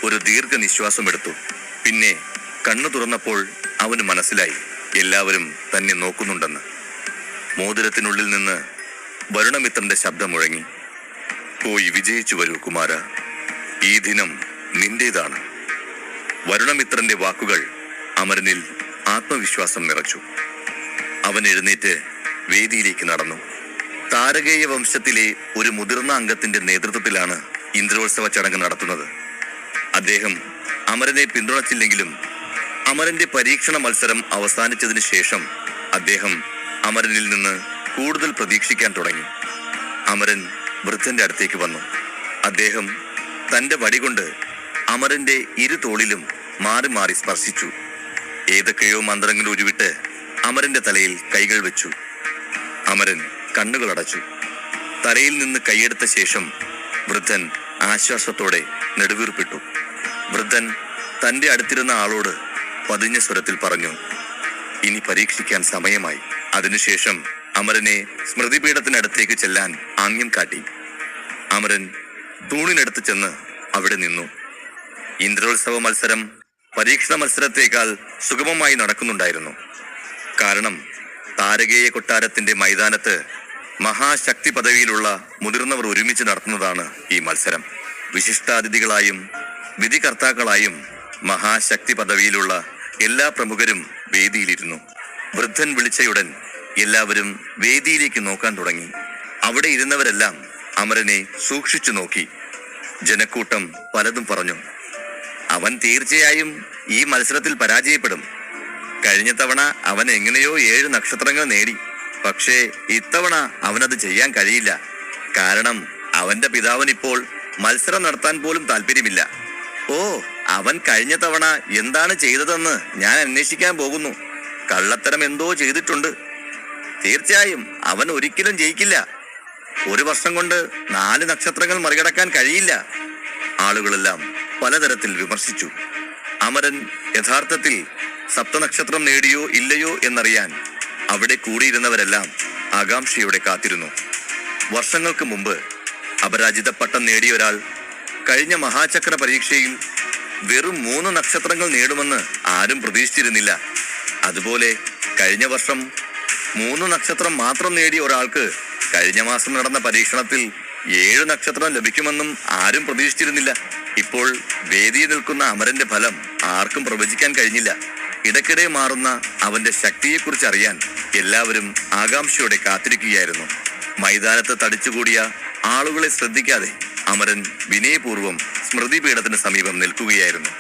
ഒരു ദീർഘനിശ്വാസം എടുത്തു. പിന്നെ കണ്ണു തുറന്നപ്പോൾ അവന് മനസ്സിലായി എല്ലാവരും തന്നെ നോക്കുന്നുണ്ടെന്ന്. മോതിരത്തിനുള്ളിൽ നിന്ന് വരുണമിത്രന്റെ ശബ്ദം മുഴങ്ങി. പോയി വിജയിച്ചു വരൂ കുമാര, ഈ ദിനം നിന്റേതാണ്. വരുണമിത്രന്റെ വാക്കുകൾ അമരനിൽ ആത്മവിശ്വാസം നിറച്ചു. അവൻ എഴുന്നേറ്റ് വേദിയിലേക്ക് നടന്നു. താരകേയ വംശത്തിലെ ഒരു മുതിർന്ന അംഗത്തിന്റെ നേതൃത്വത്തിലാണ് ഇന്ദ്രോത്സവ ചടങ്ങ് നടത്തുന്നത്. അദ്ദേഹം അമരനെ പിന്തുണച്ചില്ലെങ്കിലും അമരന്റെ പരീക്ഷണ മത്സരം അവസാനിച്ചതിന് ശേഷം അദ്ദേഹം അമരനിൽ നിന്ന് കൂടുതൽ പ്രതീക്ഷിക്കാൻ തുടങ്ങി. അമരൻ വൃദ്ധന്റെ അടുത്തേക്ക് വന്നു. അദ്ദേഹം തന്റെ വടികൊണ്ട് അമരന്റെ ഇരു തോളിലും മാറി മാറി സ്പർശിച്ചു. ഏതൊക്കെയോ മന്ത്രങ്ങൾ ഉരുവിട്ട് അമരന്റെ തലയിൽ കൈകൾ വെച്ചു. അമരൻ കണ്ണുകൾ അടച്ചു. തലയിൽ നിന്ന് കൈയെടുത്ത ശേഷം വൃദ്ധൻ ആശ്വാസത്തോടെ നെടുവീർപ്പിട്ടു. വൃദ്ധൻ തന്റെ അടുത്തിരുന്ന ആളോട് പതിഞ്ഞ സ്വരത്തിൽ പറഞ്ഞു, ഇനി പരീക്ഷിക്കാൻ സമയമായി. അതിനുശേഷം അമരനെ സ്മൃതിപീഠത്തിനടുത്തേക്ക് ചെല്ലാൻ ആംഗ്യം കാട്ടി. അമരൻ തൂണിനടുത്ത് ചെന്ന് അവിടെ നിന്നു. ഇന്ദ്രോത്സവ മത്സരം പരീക്ഷണ മത്സരത്തേക്കാൾ സുഗമമായി നടക്കുന്നുണ്ടായിരുന്നു. കാരണം താരകേയ കൊട്ടാരത്തിന്റെ മൈതാനത്ത് മഹാശക്തി പദവിയിലുള്ള മുതിർന്നവർ ഒരുമിച്ച് നടത്തുന്നതാണ് ഈ മത്സരം. വിശിഷ്ടാതിഥികളായും വിധികർത്താക്കളായും മഹാശക്തി പദവിയിലുള്ള എല്ലാ പ്രമുഖരും വേദിയിലിരുന്നു. വൃദ്ധൻ വിളിച്ചയുടൻ എല്ലാവരും വേദിയിലേക്ക് നോക്കാൻ തുടങ്ങി. അവിടെ ഇരുന്നവരെല്ലാം അമരനെ സൂക്ഷിച്ചു നോക്കി. ജനക്കൂട്ടം പലതും പറഞ്ഞു, അവൻ തീർച്ചയായും ഈ മത്സരത്തിൽ പരാജയപ്പെടും. കഴിഞ്ഞ തവണ അവൻ എങ്ങനെയോ 7 നക്ഷത്രങ്ങൾ നേടി. പക്ഷേ ഇത്തവണ അവനത് ചെയ്യാൻ കഴിയില്ല. കാരണം അവന്റെ പിതാവിനിപ്പോൾ മത്സരം നടത്താൻ പോലും താല്പര്യമില്ല. ഓ, അവൻ കഴിഞ്ഞ തവണ എന്താണ് ചെയ്തതെന്ന് ഞാൻ അന്വേഷിക്കാൻ പോകുന്നു. കള്ളത്തരം എന്തോ ചെയ്തിട്ടുണ്ട്. തീർച്ചയായും അവൻ ഒരിക്കലും ജയിക്കില്ല. 1 വർഷം കൊണ്ട് 4 നക്ഷത്രങ്ങൾ മറികടക്കാൻ കഴിയില്ല. ആളുകളെല്ലാം പലതരത്തിൽ വിമർശിച്ചു. അമരൻ യഥാർത്ഥത്തിൽ സപ്തനക്ഷത്രം നേടിയോ ഇല്ലയോ എന്നറിയാൻ അവിടെ കൂടിയിരുന്നവരെല്ലാം ആകാംക്ഷയോടെ കാത്തിരുന്നു. വർഷങ്ങൾക്ക് മുമ്പ് അപരാജിത പട്ടം നേടിയ ഒരാൾ കഴിഞ്ഞ മഹാചക്ര പരീക്ഷയിൽ വെറും 3 നക്ഷത്രങ്ങൾ നേടുമെന്ന് ആരും പ്രതീക്ഷിച്ചിരുന്നില്ല. അതുപോലെ കഴിഞ്ഞ വർഷം 3 നക്ഷത്രം മാത്രം നേടിയ ഒരാൾക്ക് കഴിഞ്ഞ മാസം നടന്ന പരീക്ഷണത്തിൽ 7 നക്ഷത്രം ലഭിക്കുമെന്നും ആരും പ്രതീക്ഷിച്ചിരുന്നില്ല. ഇപ്പോൾ വേദിയിൽ നിൽക്കുന്ന അമരന്റെ ഫലം ആർക്കും പ്രവചിക്കാൻ കഴിഞ്ഞില്ല. ഇടയ്ക്കിടെ മാറുന്ന അവന്റെ ശക്തിയെക്കുറിച്ച് അറിയാൻ എല്ലാവരും ആകാംക്ഷയോടെ കാത്തിരിക്കുകയായിരുന്നു. മൈതാനത്ത് തടിച്ചുകൂടിയ ആളുകളെ ശ്രദ്ധിക്കാതെ അമരൻ വിനയപൂർവ്വം സ്മൃതിപീഠത്തിന് സമീപം നിൽക്കുകയായിരുന്നു.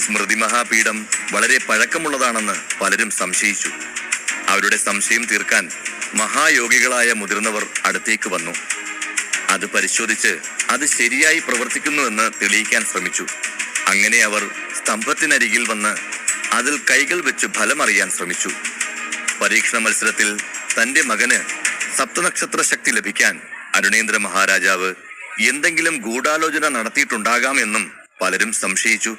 സ്മൃതി മഹാപീഠം വളരെ പഴക്കമുള്ളതാണെന്ന് പലരും സംശയിച്ചു. അവരുടെ സംശയം തീർക്കാൻ മഹായോഗികളായ മുതിർന്നവർ അടുത്തേക്ക് വന്നു. അത് പരിശോധിച്ച് അത് ശരിയായി പ്രവർത്തിക്കുന്നുവെന്ന് തെളിയിക്കാൻ ശ്രമിച്ചു. അങ്ങനെ അവർ സ്തംഭത്തിനരികിൽ വന്ന് അതിൽ കൈകൾ വെച്ച് ഫലമറിയാൻ ശ്രമിച്ചു. പരീക്ഷണ മത്സരത്തിൽ തന്റെ മകന് സപ്തനക്ഷത്ര ശക്തി ലഭിക്കാൻ അരുണേന്ദ്ര മഹാരാജാവ് എന്തെങ്കിലും ഗൂഢാലോചന നടത്തിയിട്ടുണ്ടാകാമെന്നും പലരും സംശയിച്ചു.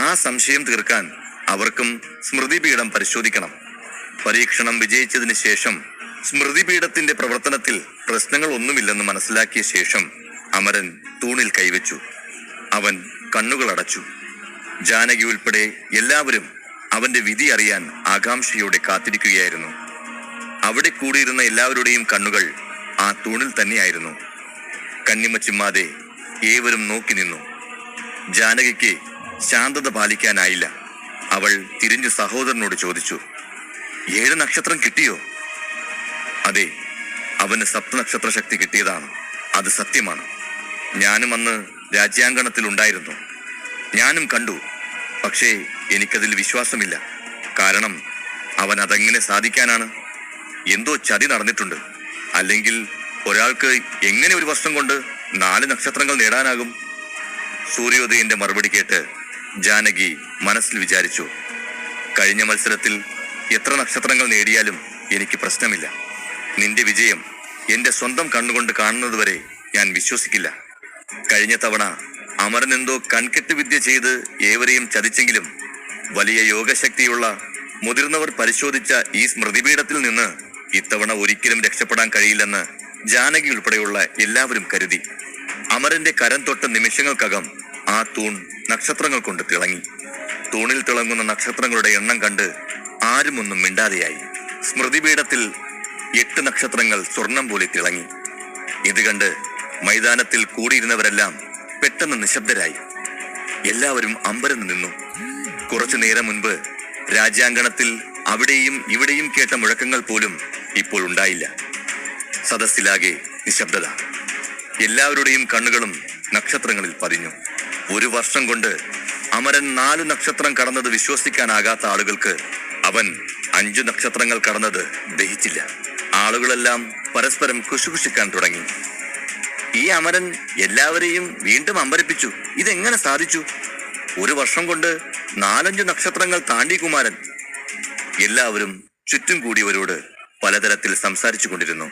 ആ സംശയം തീർക്കാൻ അവർക്കും സ്മൃതിപീഠം പരിശോധിക്കണം. പരീക്ഷണം വിജയിച്ചതിന് ശേഷം സ്മൃതിപീഠത്തിന്റെ പ്രവർത്തനത്തിൽ പ്രശ്നങ്ങൾ ഒന്നുമില്ലെന്ന് മനസ്സിലാക്കിയ ശേഷം അമരൻ തൂണിൽ കൈവച്ചു. അവൻ കണ്ണുകൾ അടച്ചു. ജാനകി ഉൾപ്പെടെ എല്ലാവരും അവന്റെ വിധി അറിയാൻ ആകാംക്ഷയോടെ കാത്തിരിക്കുകയായിരുന്നു. അവിടെ കൂടിയിരുന്ന എല്ലാവരുടെയും കണ്ണുകൾ ആ തൂണിൽ തന്നെയായിരുന്നു. കണ്ണിമ ചിമ്മാതെ ഏവരും നോക്കി നിന്നു. ജാനകിക്ക് ശാന്തത പാലിക്കാനായില്ല. അവൾ തിരിഞ്ഞു സഹോദരനോട് ചോദിച്ചു, 7 നക്ഷത്രം കിട്ടിയോ? അതെ, അവന് സപ്തനക്ഷത്ര ശക്തി കിട്ടിയതാണ്. അത് സത്യമാണ്. ഞാനും അന്ന് രാജ്യാങ്കണത്തിൽ ഉണ്ടായിരുന്നു. ഞാനും കണ്ടു. പക്ഷേ എനിക്കതിൽ വിശ്വാസമില്ല. കാരണം അവൻ അതെങ്ങനെ സാധിക്കാനാണ്? എന്തോ ചതി നടന്നിട്ടുണ്ട്. അല്ലെങ്കിൽ ഒരാൾക്ക് എങ്ങനെ ഒരു വർഷം കൊണ്ട് 4 നക്ഷത്രങ്ങൾ നേടാനാകും? സൂര്യോദയന്റെ മറുപടി കേട്ട് ജാനകി മനസ്സിൽ വിചാരിച്ചു, കഴിഞ്ഞ മത്സരത്തിൽ എത്ര നക്ഷത്രങ്ങൾ നേടിയാലും എനിക്ക് പ്രശ്നമില്ല. നിന്റെ വിജയം എന്റെ സ്വന്തം കണ്ണുകൊണ്ട് കാണുന്നതുവരെ ഞാൻ വിശ്വസിക്കില്ല. കഴിഞ്ഞ തവണ അമരൻ എന്തോ കൺകെട്ട് വിദ്യ ചെയ്ത് ഏവരെയും ചതിച്ചെങ്കിലും വലിയ യോഗശക്തിയുള്ള മുതിർന്നവർ പരിശോധിച്ച ഈ സ്മൃതിപീഠത്തിൽ നിന്ന് ഇത്തവണ ഒരിക്കലും രക്ഷപ്പെടാൻ കഴിയില്ലെന്ന് ജാനകി ഉൾപ്പെടെയുള്ള എല്ലാവരും കരുതി. അമരന്റെ കരം തൊട്ട നിമിഷങ്ങൾക്കകം ആ തൂൺ നക്ഷത്രങ്ങൾ കൊണ്ട് തിളങ്ങി. തൂണിൽ തിളങ്ങുന്ന നക്ഷത്രങ്ങളുടെ എണ്ണം കണ്ട് ആരും ഒന്നും മിണ്ടാതെയായി. സ്മൃതിപീഠത്തിൽ 8 നക്ഷത്രങ്ങൾ സ്വർണം പോലെ തിളങ്ങി. ഇത് കണ്ട് മൈതാനത്തിൽ കൂടിയിരുന്നവരെല്ലാം പെട്ടെന്ന് നിശബ്ദരായി. എല്ലാവരും അമ്പരന്ന് നിന്നു. കുറച്ചു നേരം മുൻപ് രാജ്യാങ്കണത്തിൽ അവിടെയും ഇവിടെയും കേട്ട മുഴക്കങ്ങൾ പോലും ഇപ്പോൾ ഉണ്ടായില്ല. സദസ്സിലാകെ നിശബ്ദത. എല്ലാവരുടെയും കണ്ണുകളും നക്ഷത്രങ്ങളിൽ പതിഞ്ഞു. ഒരു വർഷം കൊണ്ട് അമരൻ 4 നക്ഷത്രം കടന്നത് വിശ്വസിക്കാനാകാത്ത ആളുകൾക്ക് അവൻ 5 നക്ഷത്രങ്ങൾ കടന്നത് ദഹിച്ചില്ല. ആളുകളെല്ലാം പരസ്പരം കുശുകുശിക്കാൻ തുടങ്ങി. ഈ അമരൻ എല്ലാവരെയും വീണ്ടും അമ്പരപ്പിച്ചു. ഇതെങ്ങനെ സാധിച്ചു? ഒരു വർഷം കൊണ്ട് 4-5 നക്ഷത്രങ്ങൾ താണ്ടി കുമാരൻ. എല്ലാവരും ചുറ്റും കൂടിയവരോട് പലതരത്തിൽ സംസാരിച്ചു കൊണ്ടിരുന്നു.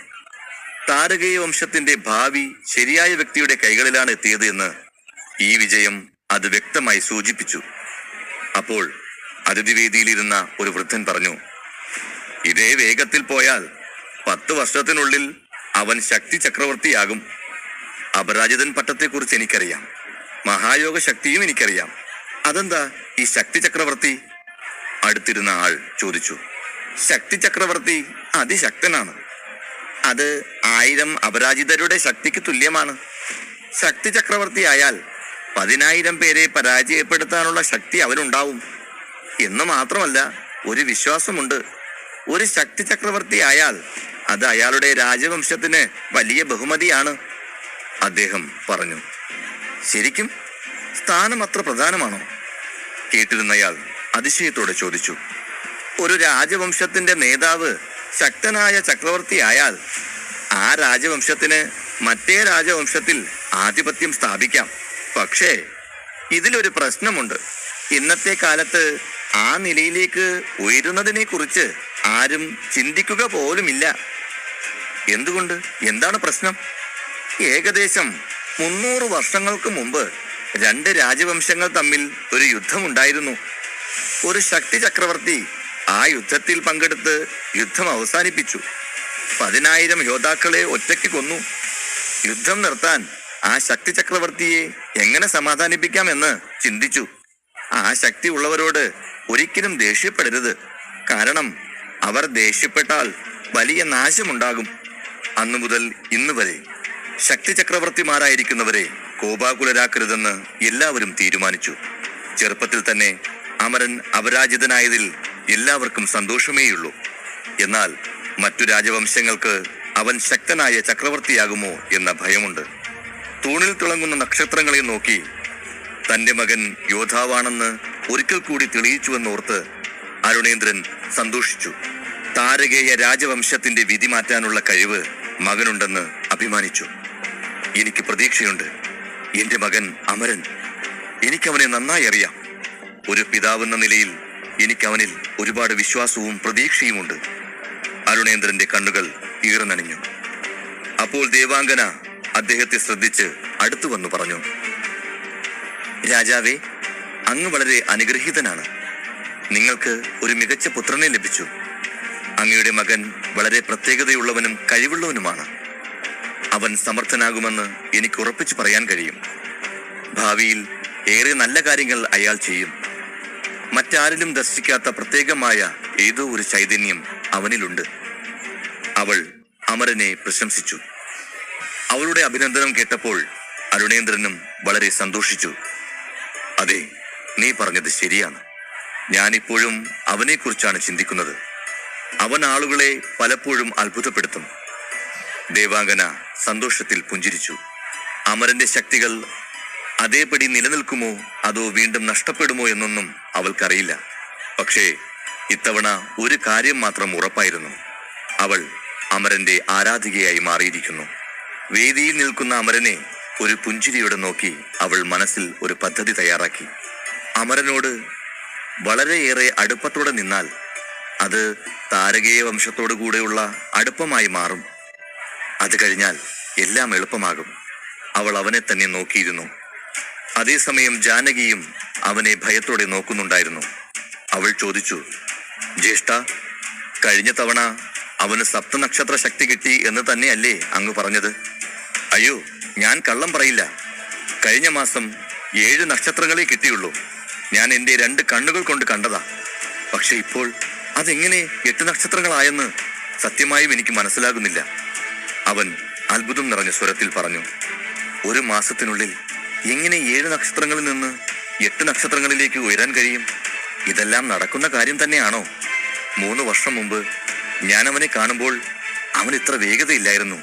താരകേയ വംശത്തിന്റെ ഭാവി ശരിയായ വ്യക്തിയുടെ കൈകളിലാണ് എത്തിയത് എന്ന് ഈ വിജയം അത് വ്യക്തമായി സൂചിപ്പിച്ചു. അപ്പോൾ അതിഥിവേദിയിലിരുന്ന ഒരു വൃദ്ധൻ പറഞ്ഞു, ഇതേ വേഗത്തിൽ പോയാൽ 10 വർഷത്തിനുള്ളിൽ അവൻ ശക്തി ചക്രവർത്തിയാകും. അപരാജിതൻ പട്ടത്തെക്കുറിച്ച് എനിക്കറിയാം. മഹായോഗ ശക്തിയും എനിക്കറിയാം. അതെന്താ ഈ ശക്തി ചക്രവർത്തി? അടുത്തിരുന്ന ആൾ ചോദിച്ചു. ശക്തി ചക്രവർത്തി അതിശക്തനാണ്. അത് 1000 അപരാജിതരുടെ ശക്തിക്ക് തുല്യമാണ്. ശക്തി ചക്രവർത്തി ആയാൽ 10,000 പേരെ പരാജയപ്പെടുത്താനുള്ള ശക്തി അവനുണ്ടാവും. എന്ന് മാത്രമല്ല, ഒരു വിശ്വാസമുണ്ട്. ഒരു ശക്തി ചക്രവർത്തി ആയാൽ അത് അയാളുടെ രാജവംശത്തിന് വലിയ ബഹുമതിയാണ്. അദ്ദേഹം പറഞ്ഞു. ശരിക്കും സ്ഥാനം അത്ര പ്രധാനമാണോ? കേട്ടിരുന്നയാൾ അതിശയത്തോടെ ചോദിച്ചു. ഒരു രാജവംശത്തിന്റെ നേതാവ് ശക്തനായ ചക്രവർത്തി ആയാൽ ആ രാജവംശത്തിന് മറ്റേ രാജവംശത്തിൽ ആധിപത്യം സ്ഥാപിക്കാം. പക്ഷേ ഇതിലൊരു പ്രശ്നമുണ്ട്. ഇന്നത്തെ കാലത്ത് ആ നിലയിലേക്ക് ഉയരുന്നതിനെ കുറിച്ച് ആരും ചിന്തിക്കുക പോലുമില്ല. എന്തുകൊണ്ട്? എന്താണ് പ്രശ്നം? ഏകദേശം 300 വർഷങ്ങൾക്ക് മുമ്പ് 2 രാജവംശങ്ങൾ തമ്മിൽ ഒരു യുദ്ധമുണ്ടായിരുന്നു. ഒരു ശക്തി ചക്രവർത്തി ആ യുദ്ധത്തിൽ പങ്കെടുത്ത് യുദ്ധം അവസാനിപ്പിച്ചു. 10,000 യോദ്ധാക്കളെ ഒറ്റയ്ക്ക് കൊന്നു. യുദ്ധം നിർത്താൻ ആ ശക്തി ചക്രവർത്തിയെ എങ്ങനെ സമാധാനിപ്പിക്കാമെന്ന് ചിന്തിച്ചു. ആ ശക്തി ഉള്ളവരോട് ഒരിക്കലും ദേഷ്യപ്പെടരുത്. കാരണം അവർ ദേഷ്യപ്പെട്ടാൽ വലിയ നാശമുണ്ടാകും. അന്നു മുതൽ ഇന്ന് വരെ ശക്തി ചക്രവർത്തിമാരായിരിക്കുന്നവരെ കോപാകുലരാക്കരുതെന്ന് എല്ലാവരും തീരുമാനിച്ചു. ചെറുപ്പത്തിൽ തന്നെ അമരൻ അപരാജിതനായതിൽ എല്ലാവർക്കും സന്തോഷമേയുള്ളൂ. എന്നാൽ മറ്റു രാജവംശങ്ങൾക്ക് അവൻ ശക്തനായ ചക്രവർത്തിയാകുമോ എന്ന ഭയമുണ്ട്. തൂണിൽ തിളങ്ങുന്ന നക്ഷത്രങ്ങളെ നോക്കി തന്റെ മകൻ യോദ്ധാവാണെന്ന് ഒരിക്കൽ കൂടി തെളിയിച്ചുവെന്നോർത്ത് അരുണേന്ദ്രൻ സന്തോഷിച്ചു. താരകേയ രാജവംശത്തിന്റെ വിധി മാറ്റാനുള്ള കഴിവ് മകനുണ്ടെന്ന് അഭിമാനിച്ചു. എനിക്ക് പ്രതീക്ഷയുണ്ട്. എന്റെ മകൻ അമരൻ, എനിക്കവനെ നന്നായി അറിയാം. ഒരു പിതാവെന്ന നിലയിൽ എനിക്കവനിൽ ഒരുപാട് വിശ്വാസവും പ്രതീക്ഷയുമുണ്ട്. അരുണേന്ദ്രന്റെ കണ്ണുകൾ ഈർന്നണിഞ്ഞു. അപ്പോൾ ദേവാംഗന അദ്ദേഹത്തെ ശ്രദ്ധിച്ച് അടുത്തു വന്നു പറഞ്ഞു, രാജാവേ, അങ്ങ് വളരെ അനുഗ്രഹീതനാണ്. നിങ്ങൾക്ക് ഒരു മികച്ച പുത്രനെ ലഭിച്ചു. അങ്ങയുടെ മകൻ വളരെ പ്രത്യേകതയുള്ളവനും കഴിവുള്ളവനുമാണ്. അവൻ സമർത്ഥനാകുമെന്ന് എനിക്ക് ഉറപ്പിച്ചു പറയാൻ കഴിയും. ഭാവിയിൽ ഏറെ നല്ല കാര്യങ്ങൾ അയാൾ ചെയ്യും. മറ്റാരിലും ദർശിക്കാത്ത പ്രത്യേകമായ ഏതോ ഒരു ചൈതന്യം അവനിലുണ്ട്. അവൾ അമരനെ പ്രശംസിച്ചു. അവളുടെ അഭിനന്ദനം കേട്ടപ്പോൾ അരുണേന്ദ്രനും വളരെ സന്തോഷിച്ചു. അതെ, നീ പറഞ്ഞത് ശരിയാണ്. ഞാനിപ്പോഴും അവനെക്കുറിച്ചാണ് ചിന്തിക്കുന്നത്. അവൻ ആളുകളെ പലപ്പോഴും അത്ഭുതപ്പെടുത്തും. ദേവാംഗന സന്തോഷത്തിൽ പുഞ്ചിരിച്ചു. അമരന്റെ ശക്തികൾ അതേപടി നിലനിൽക്കുമോ അതോ വീണ്ടും നഷ്ടപ്പെടുമോ എന്നൊന്നും അവൾക്കറിയില്ല. പക്ഷേ ഇത്തവണ ഒരു കാര്യം മാത്രം ഉറപ്പായിരുന്നു: അവൾ അമരന്റെ ആരാധികയായി മാറിയിരിക്കുന്നു. വേദിയിൽ നിൽക്കുന്ന അമരനെ ഒരു പുഞ്ചിരിയോടെ നോക്കി അവൾ മനസ്സിൽ ഒരു പദ്ധതി തയ്യാറാക്കി. അമരനോട് വളരെയേറെ അടുപ്പത്തോടെ നിന്നാൽ അത് താരകേയ വംശത്തോടു കൂടെയുള്ള അടുപ്പമായി മാറും. അത് കഴിഞ്ഞാൽ എല്ലാം എളുപ്പമാകും. അവൾ അവനെ തന്നെ നോക്കിയിരുന്നു. അതേസമയം ജാനകിയും അവനെ ഭയത്തോടെ നോക്കുന്നുണ്ടായിരുന്നു. അവൾ ചോദിച്ചു, ജ്യേഷ്ഠ, കഴിഞ്ഞ തവണ അവന് സപ്തനക്ഷത്ര ശക്തി കിട്ടി എന്ന് തന്നെയല്ലേ അങ്ങ് പറഞ്ഞത്? അയ്യോ, ഞാൻ കള്ളം പറയില്ല. കഴിഞ്ഞ മാസം 7 നക്ഷത്രങ്ങളെ കിട്ടിയുള്ളൂ. ഞാൻ എൻ്റെ 2 കണ്ണുകൾ കൊണ്ട് കണ്ടതാ. പക്ഷെ ഇപ്പോൾ അതെങ്ങനെ 8 നക്ഷത്രങ്ങളായെന്ന് സത്യമായും എനിക്ക് മനസ്സിലാകുന്നില്ല. അവൻ അത്ഭുതം നിറഞ്ഞ സ്വരത്തിൽ പറഞ്ഞു. 1 മാസത്തിനുള്ളിൽ എങ്ങനെ 7 നക്ഷത്രങ്ങളിൽ നിന്ന് 8 നക്ഷത്രങ്ങളിലേക്ക് ഉയരാൻ കഴിയും? ഇതെല്ലാം നടക്കുന്ന കാര്യം തന്നെയാണോ? 3 വർഷം മുമ്പ് ഞാൻ അവനെ കാണുമ്പോൾ അവൻ ഇത്ര വേഗതയില്ലായിരുന്നു.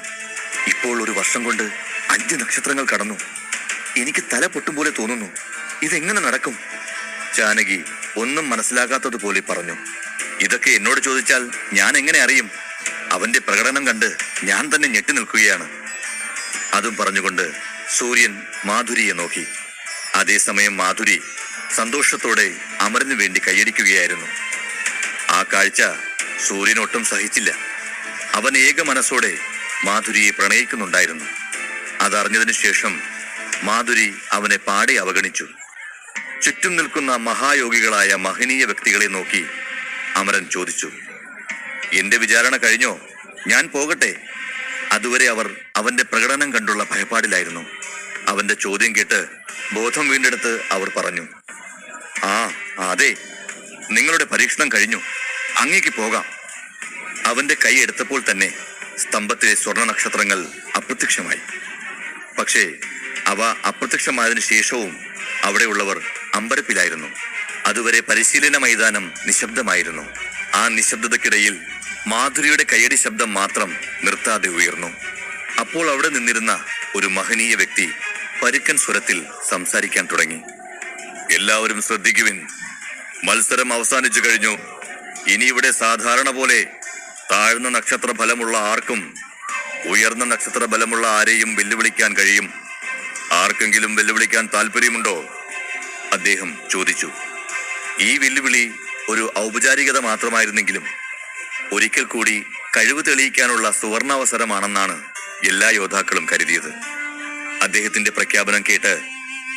ഇപ്പോൾ 1 വർഷം കൊണ്ട് 5 നക്ഷത്രങ്ങൾ കടന്നു. എനിക്ക് തല പൊട്ടും പോലെ തോന്നുന്നു. ഇതെങ്ങനെ നടക്കും? ജാനകി ഒന്നും മനസ്സിലാകാത്തതുപോലെ പറഞ്ഞു. ഇതൊക്കെ എന്നോട് ചോദിച്ചാൽ ഞാൻ എങ്ങനെ അറിയും? അവന്റെ പ്രകടനം കണ്ട് ഞാൻ തന്നെ ഞെട്ടി നിൽക്കുകയാണ്. അതും പറഞ്ഞുകൊണ്ട് സൂര്യൻ മാധുരിയെ നോക്കി. അതേസമയം മാധുരി സന്തോഷത്തോടെ അമരന് വേണ്ടി കൈയടിക്കുകയായിരുന്നു. ആ കാഴ്ച സൂര്യനൊട്ടും സഹിച്ചില്ല. അവൻ ഏക മനസ്സോടെ മാധുരിയെ പ്രണയിക്കുന്നുണ്ടായിരുന്നു. അതറിഞ്ഞതിനു ശേഷം മാധുരി അവനെ പാടെ അവഗണിച്ചു. ചുറ്റും നിൽക്കുന്ന മഹായോഗികളായ മഹനീയ വ്യക്തികളെ നോക്കി അമരൻ ചോദിച്ചു, എന്റെ വിചാരണ കഴിഞ്ഞോ? ഞാൻ പോകട്ടെ? അതുവരെ അവർ അവന്റെ പ്രകടനം കണ്ടുള്ള ഭയപ്പാടിലായിരുന്നു. അവന്റെ ചോദ്യം കേട്ട് ബോധം വീണ്ടെടുത്ത് അവർ പറഞ്ഞു, അതെ, നിങ്ങളുടെ പരീക്ഷണം കഴിഞ്ഞു. അങ്ങേക്ക് പോകാം. അവന്റെ കൈ എടുത്തപ്പോൾ തന്നെ സ്തംഭത്തിലെ സ്വർണ്ണ നക്ഷത്രങ്ങൾ അപ്രത്യക്ഷമായി. പക്ഷേ അവ അപ്രത്യക്ഷമായതിനു ശേഷവും അവിടെയുള്ളവർ അമ്പരപ്പിലായിരുന്നു. അതുവരെ പരിശീലന മൈതാനം നിശബ്ദമായിരുന്നു. ആ നിശബ്ദതയ്ക്കിടയിൽ മാധുരിയുടെ കയ്യടി ശബ്ദം മാത്രം നിർത്താതെ ഉയർന്നു. അപ്പോൾ അവിടെ നിന്നിരുന്ന ഒരു മഹനീയ വ്യക്തി പരുക്കൻ സ്വരത്തിൽ സംസാരിക്കാൻ തുടങ്ങി. എല്ലാവരും ശ്രദ്ധിക്കുവിൻ, മത്സരം അവസാനിച്ചു കഴിഞ്ഞു. ഇനി ഇവിടെ സാധാരണ പോലെ താഴ്ന്ന നക്ഷത്ര ഫലമുള്ള ആർക്കും ഉയർന്ന നക്ഷത്ര ബലമുള്ള ആരെയും വെല്ലുവിളിക്കാൻ കഴിയും. ആർക്കെങ്കിലും വെല്ലുവിളിക്കാൻ താല്പര്യമുണ്ടോ? അദ്ദേഹം ചോദിച്ചു. ഈ വെല്ലുവിളി ഒരു ഔപചാരികത മാത്രമായിരുന്നെങ്കിലും ഒരിക്കൽ കൂടി കഴിവ് തെളിയിക്കാനുള്ള സുവർണാവസരമാണെന്നാണ് എല്ലാ യോദ്ധാക്കളും കരുതിയത്. അദ്ദേഹത്തിന്റെ പ്രഖ്യാപനം കേട്ട്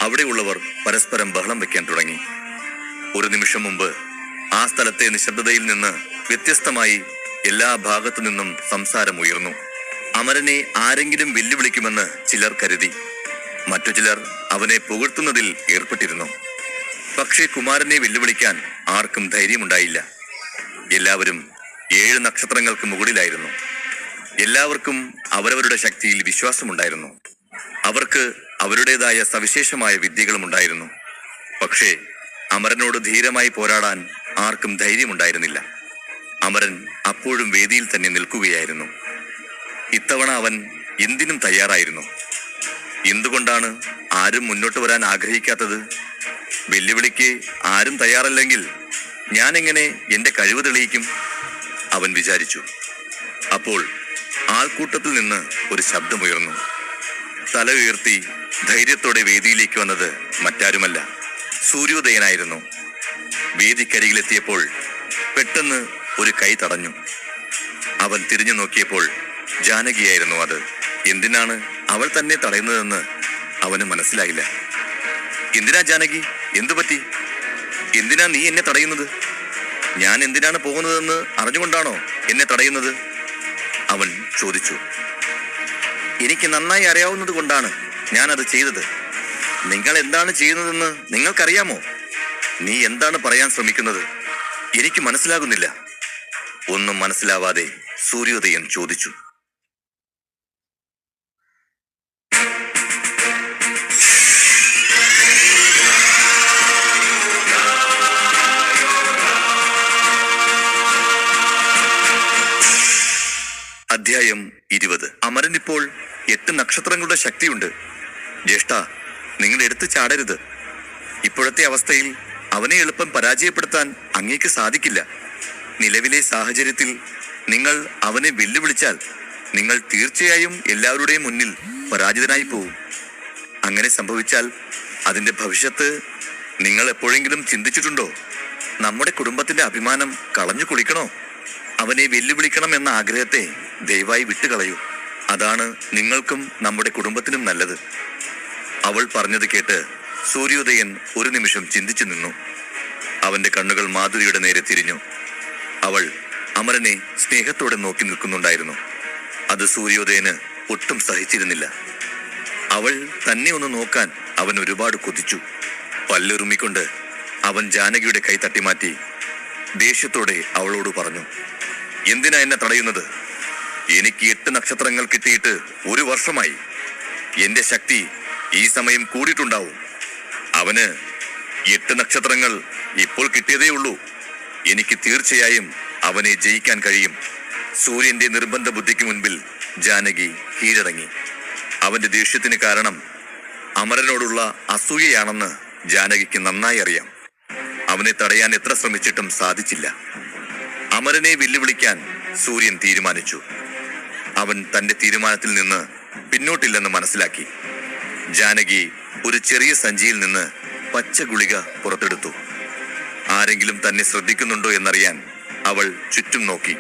അവിടെയുള്ളവർ പരസ്പരം ബഹളം വെക്കാൻ തുടങ്ങി. ഒരു നിമിഷം മുമ്പ് ആ സ്ഥലത്തെ നിശബ്ദതയിൽ നിന്ന് വ്യത്യസ്തമായി എല്ലാ ഭാഗത്തു നിന്നും സംസാരം ഉയർന്നു. അമരനെ ആരെങ്കിലും വെല്ലുവിളിക്കുമെന്ന് ചിലർ കരുതി. മറ്റു ചിലർ അവനെ പുകഴ്ത്തുന്നതിൽ ഏർപ്പെട്ടിരുന്നു. പക്ഷേ കുമാരനെ വെല്ലുവിളിക്കാൻ ആർക്കും ധൈര്യമുണ്ടായില്ല. എല്ലാവരും 7 നക്ഷത്രങ്ങൾക്ക് മുകളിലായിരുന്നു. എല്ലാവർക്കും അവരവരുടെ ശക്തിയിൽ വിശ്വാസമുണ്ടായിരുന്നു. അവർക്ക് അവരുടേതായ സവിശേഷമായ വിദ്യകളും ഉണ്ടായിരുന്നു. പക്ഷേ അമരനോട് ധീരമായി പോരാടാൻ ആർക്കും ധൈര്യമുണ്ടായിരുന്നില്ല. അമരൻ അപ്പോഴും വേദിയിൽ തന്നെ നിൽക്കുകയായിരുന്നു. ഇത്തവണ അവൻ എന്തിനും തയ്യാറായിരുന്നു. എന്തുകൊണ്ടാണ് ആരും മുന്നോട്ട് വരാൻ ആഗ്രഹിക്കാത്തത്? വെല്ലുവിളിക്ക് ആരും തയ്യാറല്ലെങ്കിൽ ഞാൻ എങ്ങനെ എന്റെ കഴിവ് തെളിയിക്കും? അവൻ വിചാരിച്ചു. അപ്പോൾ ആൾക്കൂട്ടത്തിൽ നിന്ന് ഒരു ശബ്ദമുയർന്നു. തല ഉയർത്തി ധൈര്യത്തോടെ വേദിയിലേക്ക് വന്നത് മറ്റാരുമല്ല, സൂര്യോദയനായിരുന്നു. വേദിക്കരികിലെത്തിയപ്പോൾ പെട്ടെന്ന് ഒരു കൈ തടഞ്ഞു. അവൻ തിരിഞ്ഞു നോക്കിയപ്പോൾ ജാനകിയായിരുന്നു അത്. എന്തിനാണ് അവൾ തന്നെ തടയുന്നതെന്ന് അവന് മനസ്സിലായില്ല. എന്തിനാ ജാനകി? എന്തു പറ്റി? എന്തിനാ നീ എന്നെ തടയുന്നത്? ഞാൻ എന്തിനാണ് പോകുന്നതെന്ന് അറിഞ്ഞുകൊണ്ടാണോ എന്നെ തടയുന്നത്? അവൻ ചോദിച്ചു. എനിക്ക് നന്നായി അറിയാവുന്നത് കൊണ്ടാണ് ഞാനത് ചെയ്തത്. നിങ്ങൾ എന്താണ് ചെയ്യുന്നതെന്ന് നിങ്ങൾക്കറിയാമോ? നീ എന്താണ് പറയാൻ ശ്രമിക്കുന്നത്? എനിക്ക് മനസ്സിലാകുന്നില്ല. ഒന്നും മനസ്സിലാവാതെ സൂര്യോദയൻ ചോദിച്ചു. 20. അമരൻ ഇപ്പോൾ 8 നക്ഷത്രങ്ങളുടെ ശക്തിയുണ്ട്. ജ്യേഷ്ഠ, നിങ്ങൾ എടുത്തു ചാടരുത്. ഇപ്പോഴത്തെ അവസ്ഥയിൽ അവനെ എളുപ്പം പരാജയപ്പെടുത്താൻ അങ്ങേക്ക് സാധിക്കില്ല. നിലവിലെ സാഹചര്യത്തിൽ നിങ്ങൾ അവനെ വെല്ലുവിളിച്ചാൽ നിങ്ങൾ തീർച്ചയായും എല്ലാവരുടെയും മുന്നിൽ പരാജിതനായി പോവും. അങ്ങനെ സംഭവിച്ചാൽ അതിന്റെ ഭവിഷ്യത്ത് നിങ്ങൾ എപ്പോഴെങ്കിലും ചിന്തിച്ചിട്ടുണ്ടോ? നമ്മുടെ കുടുംബത്തിന്റെ അഭിമാനം കളഞ്ഞു കുളിക്കണോ? അവനെ വെല്ലുവിളിക്കണം എന്ന ആഗ്രഹത്തെ ദയവായി വിട്ടുകളയൂ. അതാണ് നിങ്ങൾക്കും നമ്മുടെ കുടുംബത്തിനും നല്ലത്. അവൾ പറഞ്ഞത് കേട്ട് സൂര്യോദയൻ ഒരു നിമിഷം ചിന്തിച്ചു നിന്നു. അവന്റെ കണ്ണുകൾ മാധുരിയുടെ നേരെ തിരിഞ്ഞു. അവൾ അമരനെ സ്നേഹത്തോടെ നോക്കി നിൽക്കുന്നുണ്ടായിരുന്നു. അത് സൂര്യോദയന് ഒട്ടും സഹിച്ചിരുന്നില്ല. അവൾ തന്നെ ഒന്ന് നോക്കാൻ അവൻ ഒരുപാട് കൊതിച്ചു. പല്ലുറുമിക്കൊണ്ട് അവൻ ജാനകിയുടെ കൈ തട്ടിമാറ്റി ദേഷ്യത്തോടെ അവളോട് പറഞ്ഞു, എന്തിനാ എന്നെ തടയുന്നത്? എനിക്ക് 8 നക്ഷത്രങ്ങൾ കിട്ടിയിട്ട് 1 വർഷമായി. എന്റെ ശക്തി ഈ സമയം കൂടിയിട്ടുണ്ടാവും. അവന് 8 നക്ഷത്രങ്ങൾ ഇപ്പോൾ കിട്ടിയതേ ഉള്ളൂ. എനിക്ക് തീർച്ചയായും അവനെ ജയിക്കാൻ കഴിയും. സൂര്യന്റെ നിർബന്ധ ബുദ്ധിക്ക് മുൻപിൽ ജാനകി കീഴടങ്ങി. അവന്റെ ദേഷ്യത്തിന് കാരണം അമരനോടുള്ള അസൂയയാണെന്ന് ജാനകിക്ക് നന്നായി അറിയാം. അവനെ തടയാൻ എത്ര ശ്രമിച്ചിട്ടും സാധിച്ചില്ല. അമരനെ വെല്ലുവിളിക്കാൻ സൂര്യൻ തീരുമാനിച്ചു. അവൻ തന്റെ തീരുമാനത്തിൽ നിന്ന് പിന്നോട്ടില്ലെന്ന് മനസ്സിലാക്കി. ജാനകി ഒരു ചെറിയ സഞ്ചിയിൽ നിന്ന് പച്ച ഗുളിക പുറത്തെടുത്തു. ആരെങ്കിലും തന്നെ ശ്രദ്ധിക്കുന്നുണ്ടോ എന്നറിയാൻ അവൾ ചുറ്റും നോക്കി.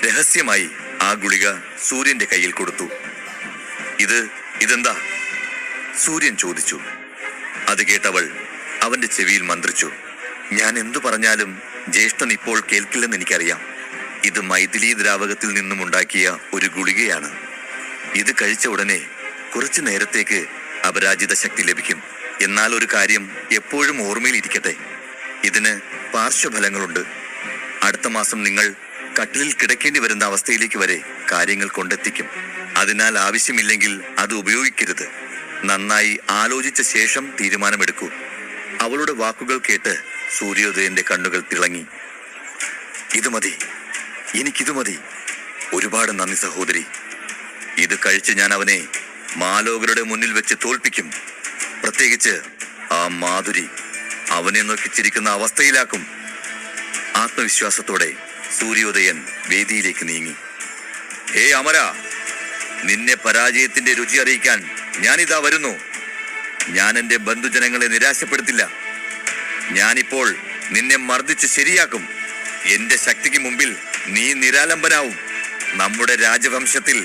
രഹസ്യമായി ആ ഗുളിക സൂര്യന്റെ കയ്യിൽ കൊടുത്തു. ഇതെന്താ? സൂര്യൻ ചോദിച്ചു. അത് കേട്ടവൾ അവന്റെ ചെവിയിൽ മന്ത്രിച്ചു. ഞാൻ എന്തു പറഞ്ഞാലും ജ്യേഷ്ഠൻ ഇപ്പോൾ കേൾക്കില്ലെന്ന് എനിക്കറിയാം. ഇത് മൈഥിലി ദ്രാവകത്തിൽ നിന്നും ഉണ്ടാക്കിയ ഒരു ഗുളികയാണ്. ഇത് കഴിച്ച ഉടനെ കുറച്ചു നേരത്തേക്ക് അപരാജിത ശക്തി ലഭിക്കും. എന്നാൽ ഒരു കാര്യം എപ്പോഴും ഓർമ്മയിൽ ഇരിക്കട്ടെ, ഇതിന് പാർശ്വഫലങ്ങളുണ്ട്. അടുത്ത മാസം നിങ്ങൾ കട്ടിലിൽ കിടക്കേണ്ടി വരുന്ന അവസ്ഥയിലേക്ക് വരെ കാര്യങ്ങൾ കൊണ്ടെത്തിക്കും. അതിനാൽ ആവശ്യമില്ലെങ്കിൽ അത് ഉപയോഗിക്കരുത്. നന്നായി ആലോചിച്ച ശേഷം തീരുമാനമെടുക്കൂ. അവളുടെ വാക്കുകൾ കേട്ട് സൂര്യോദയന്റെ കണ്ണുകൾ തിളങ്ങി. ഇത് മതി, എനിക്കിത് മതി. ഒരുപാട് നന്ദി സഹോദരി. ഇത് കഴിച്ച് ഞാൻ അവനെ മാലോകരുടെ മുന്നിൽ വെച്ച് തോൽപ്പിക്കും. പ്രത്യേകിച്ച് ആ മാധുരി അവനെ നോക്കി ചിരിക്കുന്ന അവസ്ഥയിലാക്കും. ആത്മവിശ്വാസത്തോടെ സൂര്യോദയൻ വേദിയിലേക്ക് നീങ്ങി. ഹേ അമര, നിന്നെ പരാജയത്തിന്റെ രുചി അറിയിക്കാൻ ഞാനിതാ വരുന്നു. ഞാൻ എന്റെ ബന്ധുജനങ്ങളെ നിരാശപ്പെടുത്തില്ല. ഞാനിപ്പോൾ നിന്നെ മർദ്ദിച്ച് ശരിയാക്കും. എന്റെ ശക്തിക്ക് മുമ്പിൽ നീ നിരാലംബനാവും. നമ്മുടെ രാജവംശത്തിൽ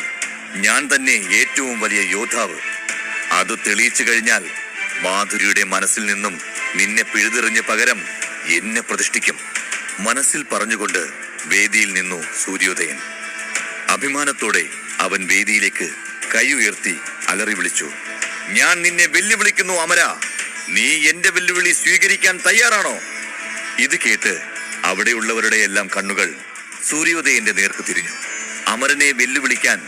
ഞാൻ തന്നെ ഏറ്റവും വലിയ യോദ്ധാവ്. അത് തെളിയിച്ചു കഴിഞ്ഞാൽ മാധുരിയുടെ മനസ്സിൽ നിന്നും നിന്നെ പിഴുതെറിഞ്ഞ് പകരം എന്നെ പ്രതിഷ്ഠിക്കും. മനസ്സിൽ പറഞ്ഞുകൊണ്ട് വേദിയിൽ നിന്നു സൂര്യോദയൻ. അഭിമാനത്തോടെ അവൻ വേദിയിലേക്ക് കൈ ഉയർത്തി അലറി വിളിച്ചു, ഞാൻ നിന്നെ വെല്ലുവിളിക്കുന്നു അമര. നീ എന്റെ വെല്ലുവിളി സ്വീകരിക്കാൻ തയ്യാറാണോ? ഇത് കേട്ട് അവിടെയുള്ളവരുടെ എല്ലാം കണ്ണുകൾ സൂര്യോദയന്റെ നേർക്ക് തിരിഞ്ഞു. അമരനെ വെല്ലുവിളിക്കാൻ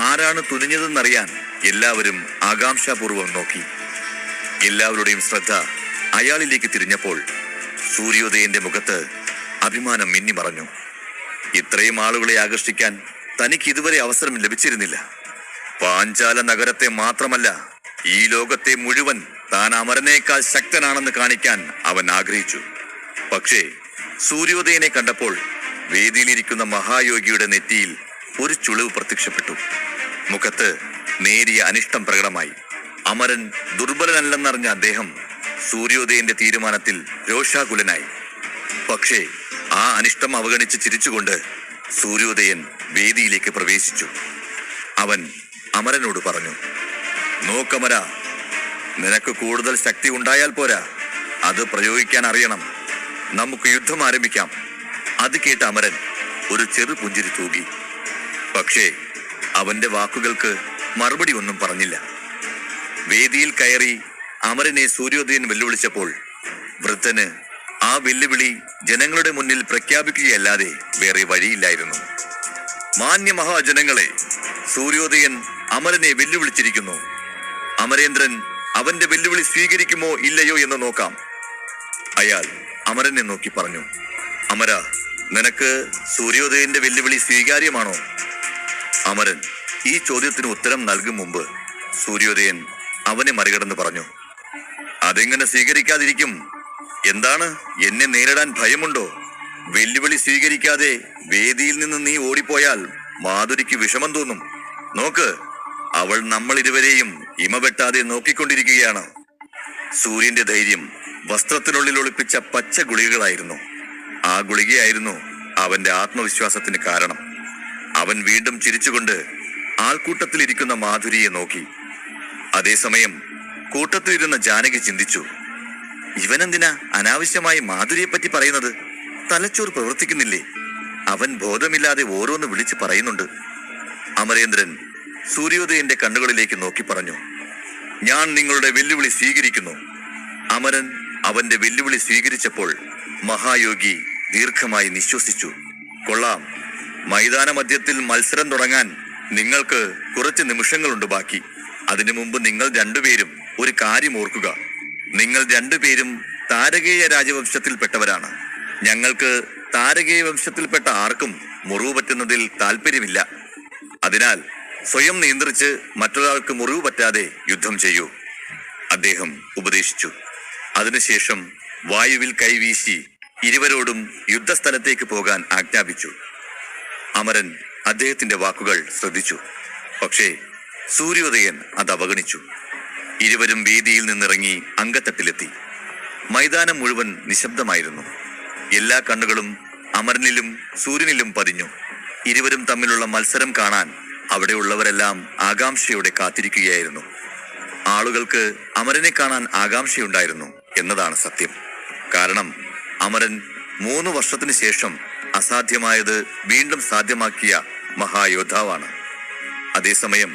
ആരാണ് തുനിഞ്ഞതെന്നറിയാൻ എല്ലാവരും ആകാംക്ഷാപൂർവം നോക്കി. എല്ലാവരുടെയും ശ്രദ്ധ അയാളിലേക്ക് തിരിഞ്ഞപ്പോൾ സൂര്യോദയന്റെ മുഖത്ത് അഭിമാനം മിന്നിമറഞ്ഞു. ഇത്രയും ആളുകളെ ആകർഷിക്കാൻ തനിക്ക് ഇതുവരെ അവസരം ലഭിച്ചിരുന്നില്ല. പാഞ്ചാല നഗരത്തെ മാത്രമല്ല, ഈ ലോകത്തെ മുഴുവൻ താൻ അമരനേക്കാൾ ശക്തനാണെന്ന് കാണിക്കാൻ അവൻ ആഗ്രഹിച്ചു. പക്ഷേ സൂര്യോദയനെ കണ്ടപ്പോൾ വേദിയിലിരിക്കുന്ന മഹായോഗിയുടെ നെറ്റിയിൽ ഒരു ചുളിവ് പ്രത്യക്ഷപ്പെട്ടു. മുഖത്ത് നേരിയ അനിഷ്ടം പ്രകടമായി. അമരൻ ദുർബലനല്ലെന്നറിഞ്ഞ അദ്ദേഹം സൂര്യോദയന്റെ തീരുമാനത്തിൽ രോഷാകുലനായി. പക്ഷേ ആ അനിഷ്ടം അവഗണിച്ച് ചിരിച്ചുകൊണ്ട് സൂര്യോദയൻ വേദിയിലേക്ക് പ്രവേശിച്ചു. അവൻ അമരനോട് പറഞ്ഞു, നോക്കമര, നിനക്ക് കൂടുതൽ ശക്തി ഉണ്ടായാൽ പോരാ, അത് പ്രയോഗിക്കാൻ അറിയണം. നമുക്ക് യുദ്ധം ആരംഭിക്കാം. അത് കേട്ട അമരൻ ഒരു ചെറു പുഞ്ചിരി തൂകി. പക്ഷേ അവന്റെ വാക്കുകൾക്ക് മറുപടി ഒന്നും പറഞ്ഞില്ല. വേദിയിൽ കയറി അമരനെ സൂര്യോദയൻ വെല്ലുവിളിച്ചപ്പോൾ വൃദ്ധന് ആ വെല്ലുവിളി ജനങ്ങളുടെ മുന്നിൽ പ്രഖ്യാപിക്കുകയല്ലാതെ വേറെ വഴിയില്ലായിരുന്നു. മാന്യ മഹാജനങ്ങളെ, സൂര്യോദയൻ അമരനെ വെല്ലുവിളിച്ചിരിക്കുന്നു. അമരേന്ദ്രൻ അവന്റെ വെല്ലുവിളി സ്വീകരിക്കുമോ ഇല്ലയോ എന്ന് നോക്കാം. അയാൾ അമരനെ നോക്കി പറഞ്ഞു, അമര, നിനക്ക് സൂര്യോദയന്റെ വെല്ലുവിളി സ്വീകാര്യമാണോ? അമരൻ ഈ ചോദ്യത്തിന് ഉത്തരം നൽകും മുമ്പ് സൂര്യോദയൻ അവനെ മറികടന്ന് പറഞ്ഞു, അതെങ്ങനെ സ്വീകരിക്കാതിരിക്കും? എന്താണ്, എന്നെ നേരിടാൻ ഭയമുണ്ടോ? വെല്ലുവിളി സ്വീകരിക്കാതെ വേദിയിൽ നിന്ന് നീ ഓടിപ്പോയാൽ മാധുരിക്ക് വിഷമം തോന്നും. നോക്ക്, അവൾ നമ്മൾ ഇരുവരെയും ഇമവെട്ടാതെ നോക്കിക്കൊണ്ടിരിക്കുകയാണ്. സൂര്യന്റെ ധൈര്യം വസ്ത്രത്തിനുള്ളിൽ ഒളിപ്പിച്ച പച്ച ഗുളികകളായിരുന്നു. ആ ഗുളികയായിരുന്നു അവന്റെ ആത്മവിശ്വാസത്തിന് കാരണം. അവൻ വീണ്ടും ചിരിച്ചുകൊണ്ട് ആൾക്കൂട്ടത്തിലിരിക്കുന്ന മാധുരിയെ നോക്കി. അതേസമയം കൂട്ടത്തിലിരുന്ന ജാനകി ചിന്തിച്ചു, ഇവനെന്തിനാ അനാവശ്യമായി മാധുരിയെ പറ്റി പറയുന്നത്? തലച്ചോറ് പ്രവർത്തിക്കുന്നില്ലേ? അവൻ ബോധമില്ലാതെ ഓരോന്ന് വിളിച്ച് പറയുന്നുണ്ട്. അമരേന്ദ്രൻ സൂര്യോദയന്റെ കണ്ണുകളിലേക്ക് നോക്കി പറഞ്ഞു, ഞാൻ നിങ്ങളുടെ വെല്ലുവിളി സ്വീകരിക്കുന്നു. അമരൻ അവന്റെ വെല്ലുവിളി സ്വീകരിച്ചപ്പോൾ മഹായോഗി ദീർഘമായി നിശ്വസിച്ചു. കൊള്ളാം, മൈതാന മധ്യത്തിൽ മത്സരം തുടങ്ങാൻ നിങ്ങൾക്ക് കുറച്ച് നിമിഷങ്ങളുണ്ട് ബാക്കി. അതിനു മുമ്പ് നിങ്ങൾ രണ്ടുപേരും ഒരു കാര്യം ഓർക്കുക. നിങ്ങൾ രണ്ടുപേരും താരകേയ രാജവംശത്തിൽപ്പെട്ടവരാണ്. ഞങ്ങൾക്ക് താരകേയ വംശത്തിൽപ്പെട്ട ആർക്കും മുറിവ് പറ്റുന്നതിൽ താല്പര്യമില്ല. അതിനാൽ സ്വയം നിയന്ത്രിച്ച് മറ്റൊരാൾക്ക് മുറിവ് പറ്റാതെ യുദ്ധം ചെയ്യൂ, അദ്ദേഹം ഉപദേശിച്ചു. അതിനുശേഷം വായുവിൽ കൈവീശി ഇരുവരോടും യുദ്ധസ്ഥലത്തേക്ക് പോകാൻ ആജ്ഞാപിച്ചു. അമരൻ അദ്ദേഹത്തിന്റെ വാക്കുകൾ ശ്രദ്ധിച്ചു. പക്ഷേ സൂര്യോദയൻ അത് അവഗണിച്ചു. ഇരുവരും വേദിയിൽ നിന്നിറങ്ങി അങ്കത്തട്ടിലെത്തി. മൈതാനം മുഴുവൻ നിശബ്ദമായിരുന്നു. എല്ലാ കണ്ണുകളും അമരനിലും സൂര്യനിലും പതിഞ്ഞു. ഇരുവരും തമ്മിലുള്ള മത്സരം കാണാൻ അവിടെയുള്ളവരെല്ലാം ആകാംക്ഷയോടെ കാത്തിരിക്കുകയായിരുന്നു. ആളുകൾക്ക് അമരനെ കാണാൻ ആകാംക്ഷയുണ്ടായിരുന്നു എന്നതാണ് സത്യം. കാരണം അമരൻ 3 വർഷത്തിന് ശേഷം അസാധ്യമായത് വീണ്ടും സാധ്യമാക്കിയ മഹായോദ്ധാവാണ്. അതേസമയം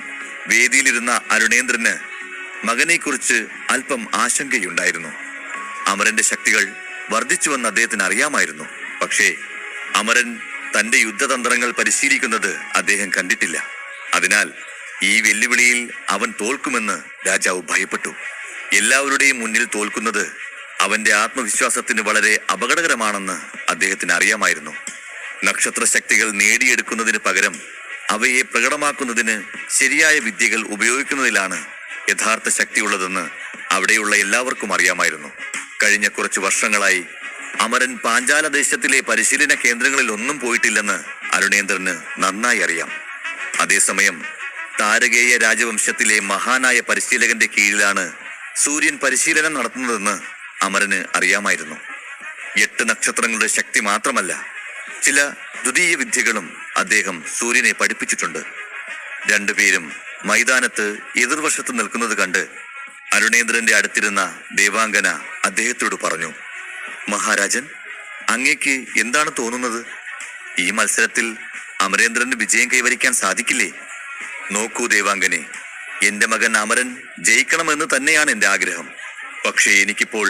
വേദിയിലിരുന്ന അരുണേന്ദ്രന് മകനെക്കുറിച്ച് അല്പം ആശങ്കയുണ്ടായിരുന്നു. അമരന്റെ ശക്തികൾ വർദ്ധിച്ചുവെന്ന് അദ്ദേഹത്തിന് അറിയാമായിരുന്നു. പക്ഷേ അമരൻ തന്റെ യുദ്ധതന്ത്രങ്ങൾ പരിശീലിക്കുന്നത് അദ്ദേഹം കണ്ടിട്ടില്ല. അതിനാൽ ഈ വെല്ലുവിളിയിൽ അവൻ തോൽക്കുമെന്ന് രാജാവ് ഭയപ്പെട്ടു. എല്ലാവരുടെയും മുന്നിൽ തോൽക്കുന്നത് അവന്റെ ആത്മവിശ്വാസത്തിന് വളരെ അപകടകരമാണെന്ന് അദ്ദേഹത്തിന് അറിയാമായിരുന്നു. നക്ഷത്ര ശക്തികൾ നേടിയെടുക്കുന്നതിന് പകരം അവയെ പ്രകടമാക്കുന്നതിന് ശരിയായ വിദ്യകൾ ഉപയോഗിക്കുന്നതിലാണ് യഥാർത്ഥ ശക്തിയുള്ളതെന്ന് അവിടെയുള്ള എല്ലാവർക്കും അറിയാമായിരുന്നു. കഴിഞ്ഞ കുറച്ച് വർഷങ്ങളായി അമരൻ പാഞ്ചാല ദേശത്തിലെ പരിശീലന കേന്ദ്രങ്ങളിൽ ഒന്നും പോയിട്ടില്ലെന്ന് അരുണേന്ദ്രന് നന്നായി അറിയാം. അതേസമയം താരകേയ രാജവംശത്തിലെ മഹാനായ പരിശീലകന്റെ കീഴിലാണ് സൂര്യൻ പരിശീലനം നടത്തുന്നതെന്ന് അമരന് അറിയാമായിരുന്നു. 8 നക്ഷത്രങ്ങളുടെ ശക്തി മാത്രമല്ല, ചില ദ്വിതീയ വിദ്യകളും അദ്ദേഹം സൂര്യനെ പഠിപ്പിച്ചിട്ടുണ്ട്. രണ്ടുപേരും മൈതാനത്ത് എതിർവശത്ത് നിൽക്കുന്നത് കണ്ട് അരുണേന്ദ്രന്റെ അടുത്തിരുന്ന ദേവാംഗന അദ്ദേഹത്തോട് പറഞ്ഞു, മഹാരാജൻ, അങ്ങേക്ക് എന്താണ് തോന്നുന്നത്? ഈ മത്സരത്തിൽ അമരേന്ദ്രന് വിജയം കൈവരിക്കാൻ സാധിക്കില്ലേ? നോക്കൂ ദേവാംഗനെ, എന്റെ മകൻ അമരൻ ജയിക്കണമെന്ന് തന്നെയാണ് എന്റെ ആഗ്രഹം. പക്ഷേ എനിക്കിപ്പോൾ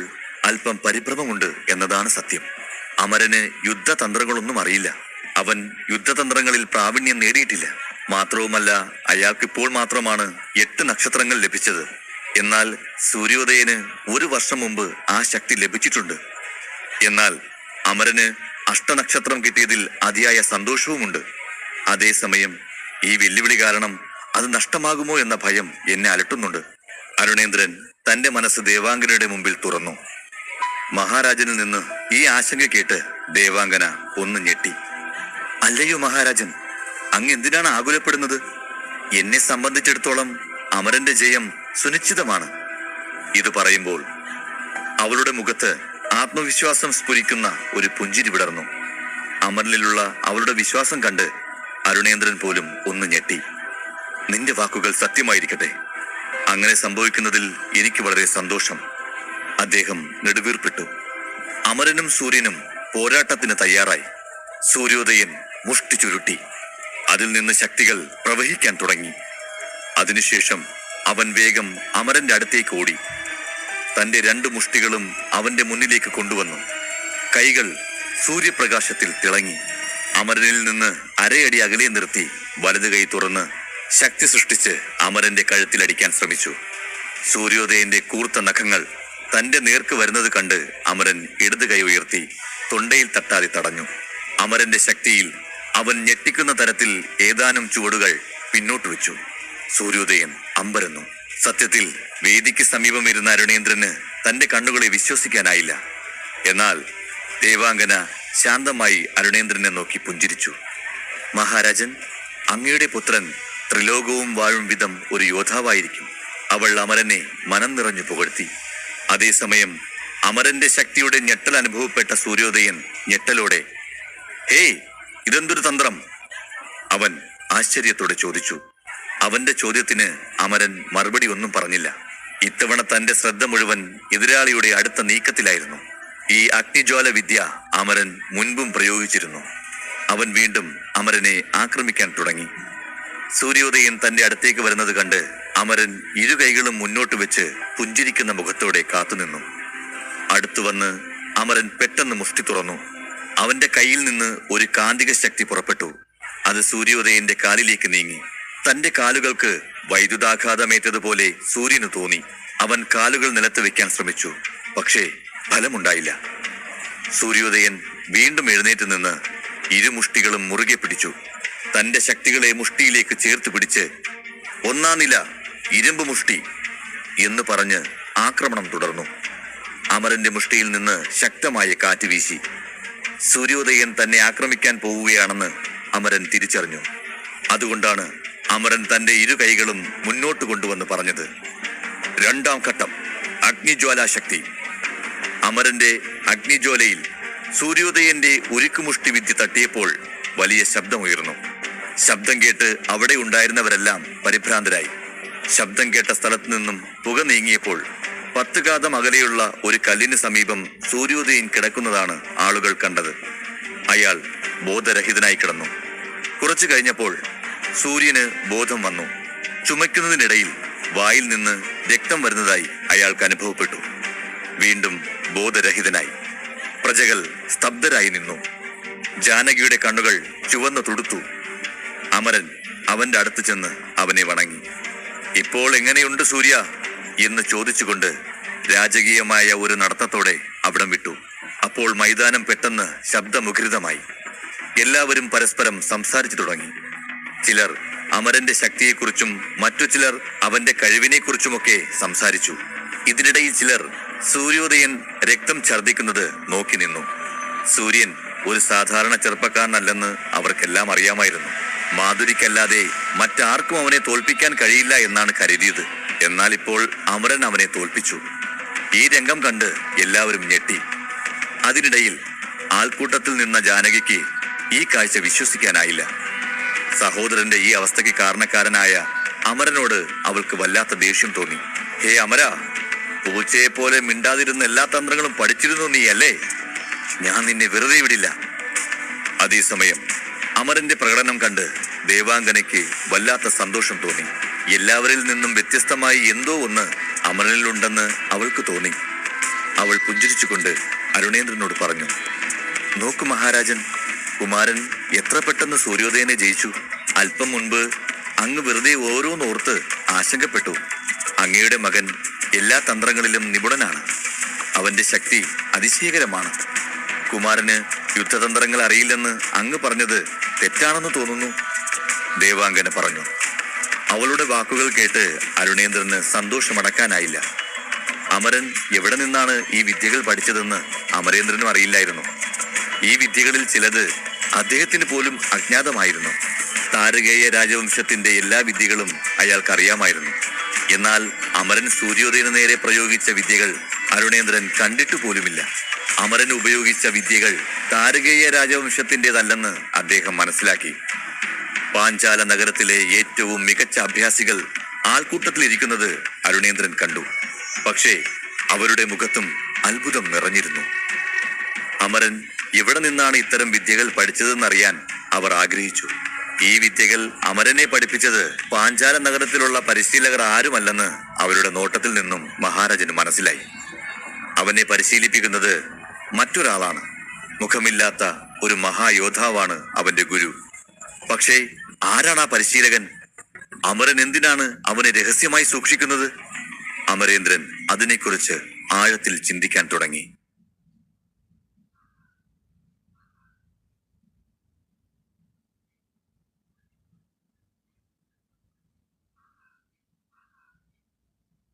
അല്പം പരിഭ്രമമുണ്ട് എന്നതാണ് സത്യം. അമരന് യുദ്ധതന്ത്രങ്ങളൊന്നും അറിയില്ല. അവൻ യുദ്ധതന്ത്രങ്ങളിൽ പ്രാവീണ്യം നേടിയിട്ടില്ല. മാത്രവുമല്ല, അയാൾക്കിപ്പോൾ മാത്രമാണ് 8 നക്ഷത്രങ്ങൾ ലഭിച്ചത്. എന്നാൽ സൂര്യോദയന് 1 വർഷം മുമ്പ് ആ ശക്തി ലഭിച്ചിട്ടുണ്ട്. എന്നാൽ അമരന് അഷ്ടനക്ഷത്രം കിട്ടിയതിൽ അതിയായ സന്തോഷവുമുണ്ട്. അതേസമയം ഈ വെല്ലുവിളി കാരണം അത് നഷ്ടമാകുമോ എന്ന ഭയം എന്നെ അലട്ടുന്നുണ്ട്. അരുണേന്ദ്രൻ തന്റെ മനസ്സ് ദേവാംഗനയുടെ മുമ്പിൽ തുറന്നു. മഹാരാജനിൽ നിന്ന് ഈ ആശങ്ക കേട്ട് ദേവാംഗന ഒന്ന് ഞെട്ടി. അല്ലയോ മഹാരാജൻ, അങ്ങ് എന്തിനാണ് ആകുലപ്പെടുന്നത്? എന്നെ സംബന്ധിച്ചിടത്തോളം അമരന്റെ ജയം സുനിശ്ചിതമാണ്. ഇത് പറയുമ്പോൾ അവളുടെ മുഖത്ത് ആത്മവിശ്വാസം സ്ഫുരിക്കുന്ന ഒരു പുഞ്ചിരി വിടർന്നു. അമരനിലുള്ള അവളുടെ വിശ്വാസം കണ്ട് അരുണേന്ദ്രൻ പോലും ഒന്ന് ഞെട്ടി. നിന്റെ വാക്കുകൾ സത്യമായിരിക്കട്ടെ. അങ്ങനെ സംഭവിക്കുന്നതിൽ എനിക്ക് വളരെ സന്തോഷം. അദ്ദേഹം നെടുവീർപ്പിട്ടു. അമരനും സൂര്യനും പോരാട്ടത്തിന് തയ്യാറായി. സൂര്യോദയൻ മുഷ്ടി ചുരുട്ടി. അതിൽ നിന്ന് ശക്തികൾ പ്രവഹിക്കാൻ തുടങ്ങി. അതിനുശേഷം അവൻ വേഗം അമരന്റെ അടുത്തേക്ക് ഓടി. തന്റെ 2 മുഷ്ടികളും അവന്റെ മുന്നിലേക്ക് കൊണ്ടുവന്നു. കൈകൾ സൂര്യപ്രകാശത്തിൽ തിളങ്ങി. അമരനിൽ നിന്ന് അരയടി അകലെ നിർത്തി വലത് കൈ തുറന്ന് ശക്തി സൃഷ്ടിച്ച് അമരന്റെ കഴുത്തിലടിക്കാൻ ശ്രമിച്ചു. സൂര്യോദയന്റെ കൂർത്ത നഖങ്ങൾ തന്റെ നേർക്ക് വരുന്നത് കണ്ട് അമരൻ ഇടത് കൈ ഉയർത്തി തൊണ്ടയിൽ തട്ടാതെ തടഞ്ഞു. അമരന്റെ ശക്തിയിൽ അവൻ ഞെട്ടിക്കുന്ന തരത്തിൽ ഏതാനും ചുവടുകൾ പിന്നോട്ട് വെച്ചു. സൂര്യോദയൻ അമ്പരന്നു. സത്യത്തിൽ വേദിക്ക് സമീപം ഇരുന്ന അരുണേന്ദ്രന് തന്റെ കണ്ണുകളെ വിശ്വസിക്കാനായില്ല. എന്നാൽ ദേവാംഗന ശാന്തമായി അരുണേന്ദ്രനെ നോക്കി പുഞ്ചിരിച്ചു. മഹാരാജൻ, അങ്ങയുടെ പുത്രൻ ത്രിലോകവും വാഴും വിധം ഒരു യോദ്ധാവായിരിക്കും. അവൾ അമരനെ മനം നിറഞ്ഞു പുകഴ്ത്തി. അതേസമയം അമരന്റെ ശക്തിയുടെ ഞെട്ടൽ അനുഭവപ്പെട്ട സൂര്യോദയൻ ഞെട്ടലോടെ, ഹേയ്, ഇതെന്തൊരു തന്ത്രം? അവൻ ആശ്ചര്യത്തോടെ ചോദിച്ചു. അവന്റെ ചോദ്യത്തിന് അമരൻ മറുപടി ഒന്നും പറഞ്ഞില്ല. ഇത്തവണ തന്റെ ശ്രദ്ധ മുഴുവൻ എതിരാളിയുടെ അടുത്ത നീക്കത്തിലായിരുന്നു. ഈ അഗ്നിജ്വാല വിദ്യ അമരൻ മുൻപും പ്രയോഗിച്ചിരുന്നു. അവൻ വീണ്ടും അമരനെ ആക്രമിക്കാൻ തുടങ്ങി. സൂര്യോദയൻ തന്റെ അടുത്തേക്ക് വരുന്നത് കണ്ട് അമരൻ ഇരു കൈകളും മുന്നോട്ട് വെച്ച് പുഞ്ചിരിക്കുന്ന മുഖത്തോടെ കാത്തുനിന്നു. അടുത്തു വന്ന് അമരൻ പെട്ടെന്ന് മുഷ്ടി തുറന്നു. അവന്റെ കയ്യിൽ നിന്ന് ഒരു കാന്തിക ശക്തി പുറപ്പെട്ടു. അത് സൂര്യോദയന്റെ കാലിലേക്ക് നീങ്ങി. തന്റെ കാലുകൾക്ക് വൈദ്യുതാഘാതമേറ്റതുപോലെ സൂര്യന് തോന്നി. അവൻ കാലുകൾ നിലത്ത് വെക്കാൻ ശ്രമിച്ചു. പക്ഷേ ഫലമുണ്ടായില്ല. സൂര്യോദയൻ വീണ്ടും എഴുന്നേറ്റ് നിന്ന് ഇരുമുഷ്ടികളും മുറുകെ പിടിച്ചു. തന്റെ ശക്തികളെ മുഷ്ടിയിലേക്ക് ചേർത്ത് പിടിച്ച്, ഒന്നാം നില ഇരുമ്പ് മുഷ്ടി എന്ന് പറഞ്ഞ് ആക്രമണം തുടർന്നു. അമരന്റെ മുഷ്ടിയിൽ നിന്ന് ശക്തമായ കാറ്റ് വീശി. സൂര്യോദയൻ തന്നെ ആക്രമിക്കാൻ പോവുകയാണെന്ന് അമരൻ തിരിച്ചറിഞ്ഞു. അതുകൊണ്ടാണ് അമരൻ തന്റെ ഇരു കൈകളും മുന്നോട്ട് കൊണ്ടുവന്ന് പറഞ്ഞത്. രണ്ടാം ഘട്ടം അഗ്നിജ്വാലാശക്തി. അമരന്റെ അഗ്നിജ്വാലയിൽ സൂര്യോദയന്റെ ഉരുക്കുമുഷ്ടി വിദ്യ തട്ടിയപ്പോൾ വലിയ ശബ്ദമുയർന്നു. ശബ്ദം കേട്ട് അവിടെ ഉണ്ടായിരുന്നവരെല്ലാം പരിഭ്രാന്തരായി. ശബ്ദം കേട്ട സ്ഥലത്തു നിന്നും പുക നീങ്ങിയപ്പോൾ 10 കാതം അകലെയുള്ള ഒരു കല്ലിന് സമീപം സൂര്യോദയൻ കിടക്കുന്നതാണ് ആളുകൾ കണ്ടത്. അയാൾ ബോധരഹിതനായി കിടന്നു. കുറച്ചു കഴിഞ്ഞപ്പോൾ സൂര്യന് ബോധം വന്നു. ചുമയ്ക്കുന്നതിനിടയിൽ വായിൽ നിന്ന് രക്തം വരുന്നതായി അയാൾക്ക് അനുഭവപ്പെട്ടു. വീണ്ടും ബോധരഹിതനായി. പ്രജകൾ സ്തബ്ധരായി നിന്നു. ജാനകിയുടെ കണ്ണുകൾ ചുവന്നു തുടുത്തു. അമരൻ അവന്റെ അടുത്ത് ചെന്ന് അവനെ വണങ്ങി. ഇപ്പോൾ എങ്ങനെയുണ്ട് സൂര്യ എന്ന് ചോദിച്ചുകൊണ്ട് രാജകീയമായ ഒരു നടത്തത്തോടെ അവിടം വിട്ടു. അപ്പോൾ മൈതാനം പെട്ടെന്ന് ശബ്ദമുഖരിതമായി. എല്ലാവരും പരസ്പരം സംസാരിച്ചു തുടങ്ങി. ചിലർ അമരന്റെ ശക്തിയെക്കുറിച്ചും മറ്റു ചിലർ അവന്റെ കഴിവിനെക്കുറിച്ചുമൊക്കെ സംസാരിച്ചു. ഇതിനിടയിൽ ചിലർ സൂര്യോദയൻ രക്തം ഛർദ്ദിക്കുന്നത് നോക്കി നിന്നു. സൂര്യൻ ഒരു സാധാരണ ചെറുപ്പക്കാരനല്ലെന്ന് അവർക്കെല്ലാം അറിയാമായിരുന്നു. മാധുരിക്കല്ലാതെ മറ്റാർക്കും അവനെ തോൽപ്പിക്കാൻ കഴിയില്ല എന്നാണ് കരുതിയത്. എന്നാൽ ഇപ്പോൾ അമരൻ അവനെ തോൽപ്പിച്ചു. ഈ രംഗം കണ്ട് എല്ലാവരും ഞെട്ടി. അതിനിടയിൽ ആൾക്കൂട്ടത്തിൽ നിന്ന ജാനകിക്ക് ഈ കാഴ്ച വിശ്വസിക്കാനായില്ല. സഹോദരന്റെ ഈ അവസ്ഥയ്ക്ക് കാരണക്കാരനായ അമരനോട് അവൾക്ക് വല്ലാത്ത ദേഷ്യം തോന്നി. ഹേ അമര, പൂച്ചയെ പോലെ മിണ്ടാതിരുന്ന എല്ലാ തന്ത്രങ്ങളും പഠിച്ചിരുന്നു നീ അല്ലേ? ഞാൻ നിന്നെ വെറുതെ വിടില്ല. അതേസമയം അമരന്റെ പ്രകടനം കണ്ട് ദേവാംഗനയ്ക്ക് വല്ലാത്ത സന്തോഷം തോന്നി. എല്ലാവരിൽ നിന്നും വ്യത്യസ്തമായി എന്തോ ഒന്ന് അമരനിലുണ്ടെന്ന് അവൾക്ക് തോന്നി. അവൾ പുഞ്ചിരിച്ചുകൊണ്ട് അരുണേന്ദ്രനോട് പറഞ്ഞു, നോക്കു മഹാരാജൻ, കുമാരൻ എത്ര പെട്ടെന്ന് സൂര്യോദയനെ ജയിച്ചു. അല്പം മുൻപ് അങ്ങ് വെറുതെ ഓരോന്നോർത്ത് ആശങ്കപ്പെട്ടു. അങ്ങയുടെ മകൻ എല്ലാ തന്ത്രങ്ങളിലും നിപുണനാണ്. അവന്റെ ശക്തി അതിശയകരമാണ്. കുമാരന് യുദ്ധതന്ത്രങ്ങൾ അറിയില്ലെന്ന് അങ്ങ് പറഞ്ഞത് തെറ്റാണെന്ന് തോന്നുന്നു, ദേവാംഗന പറഞ്ഞു. അവളുടെ വാക്കുകൾ കേട്ട് അരുണേന്ദ്രന് സന്തോഷമടക്കാനായില്ല. അമരൻ എവിടെ നിന്നാണ് ഈ വിദ്യകൾ പഠിച്ചതെന്ന് അമരേന്ദ്രനും അറിയില്ലായിരുന്നു. ഈ വിദ്യകളിൽ ചിലത് അദ്ദേഹത്തിന് പോലും അജ്ഞാതമായിരുന്നു. താരകേയ രാജവംശത്തിന്റെ എല്ലാ വിദ്യകളും അയാൾക്കറിയാമായിരുന്നു. എന്നാൽ അമരൻ സൂര്യോദയന് നേരെ പ്രയോഗിച്ച വിദ്യകൾ അരുണേന്ദ്രൻ കണ്ടിട്ടു പോലുമില്ല. അമരൻ ഉപയോഗിച്ച വിദ്യകൾ താരകേയ രാജവംശത്തിൻ്റെതല്ലെന്ന് അദ്ദേഹം മനസ്സിലാക്കി. പാഞ്ചാല നഗരത്തിലെ ഏറ്റവും മികച്ച അഭ്യാസികൾ ആൾക്കൂട്ടത്തിലിരിക്കുന്നത് അരുണേന്ദ്രൻ കണ്ടു. പക്ഷേ അവരുടെ മുഖത്തും അത്ഭുതം നിറഞ്ഞിരുന്നു. അമരൻ എവിടെ നിന്നാണ് ഇത്തരം വിദ്യകൾ പഠിച്ചതെന്നറിയാൻ അവർ ആഗ്രഹിച്ചു. ഈ വിദ്യകൾ അമരനെ പഠിപ്പിച്ചത് പാഞ്ചാല നഗരത്തിലുള്ള പരിശീലകർ ആരുമല്ലെന്ന് അവരുടെ നോട്ടത്തിൽ നിന്നും മഹാരാജന് മനസ്സിലായി. അവനെ പരിശീലിപ്പിക്കുന്നത് മറ്റൊരാളാണ്. മുഖമില്ലാത്ത ഒരു മഹായോദ്ധാവാണ് അവന്റെ ഗുരു. പക്ഷേ ആരാണ് ആ പരിശീലകൻ? അമരൻ എന്തിനാണ് അവനെ രഹസ്യമായി സൂക്ഷിക്കുന്നത്? അമരേന്ദ്രൻ അതിനെക്കുറിച്ച് ആഴത്തിൽ ചിന്തിക്കാൻ തുടങ്ങി.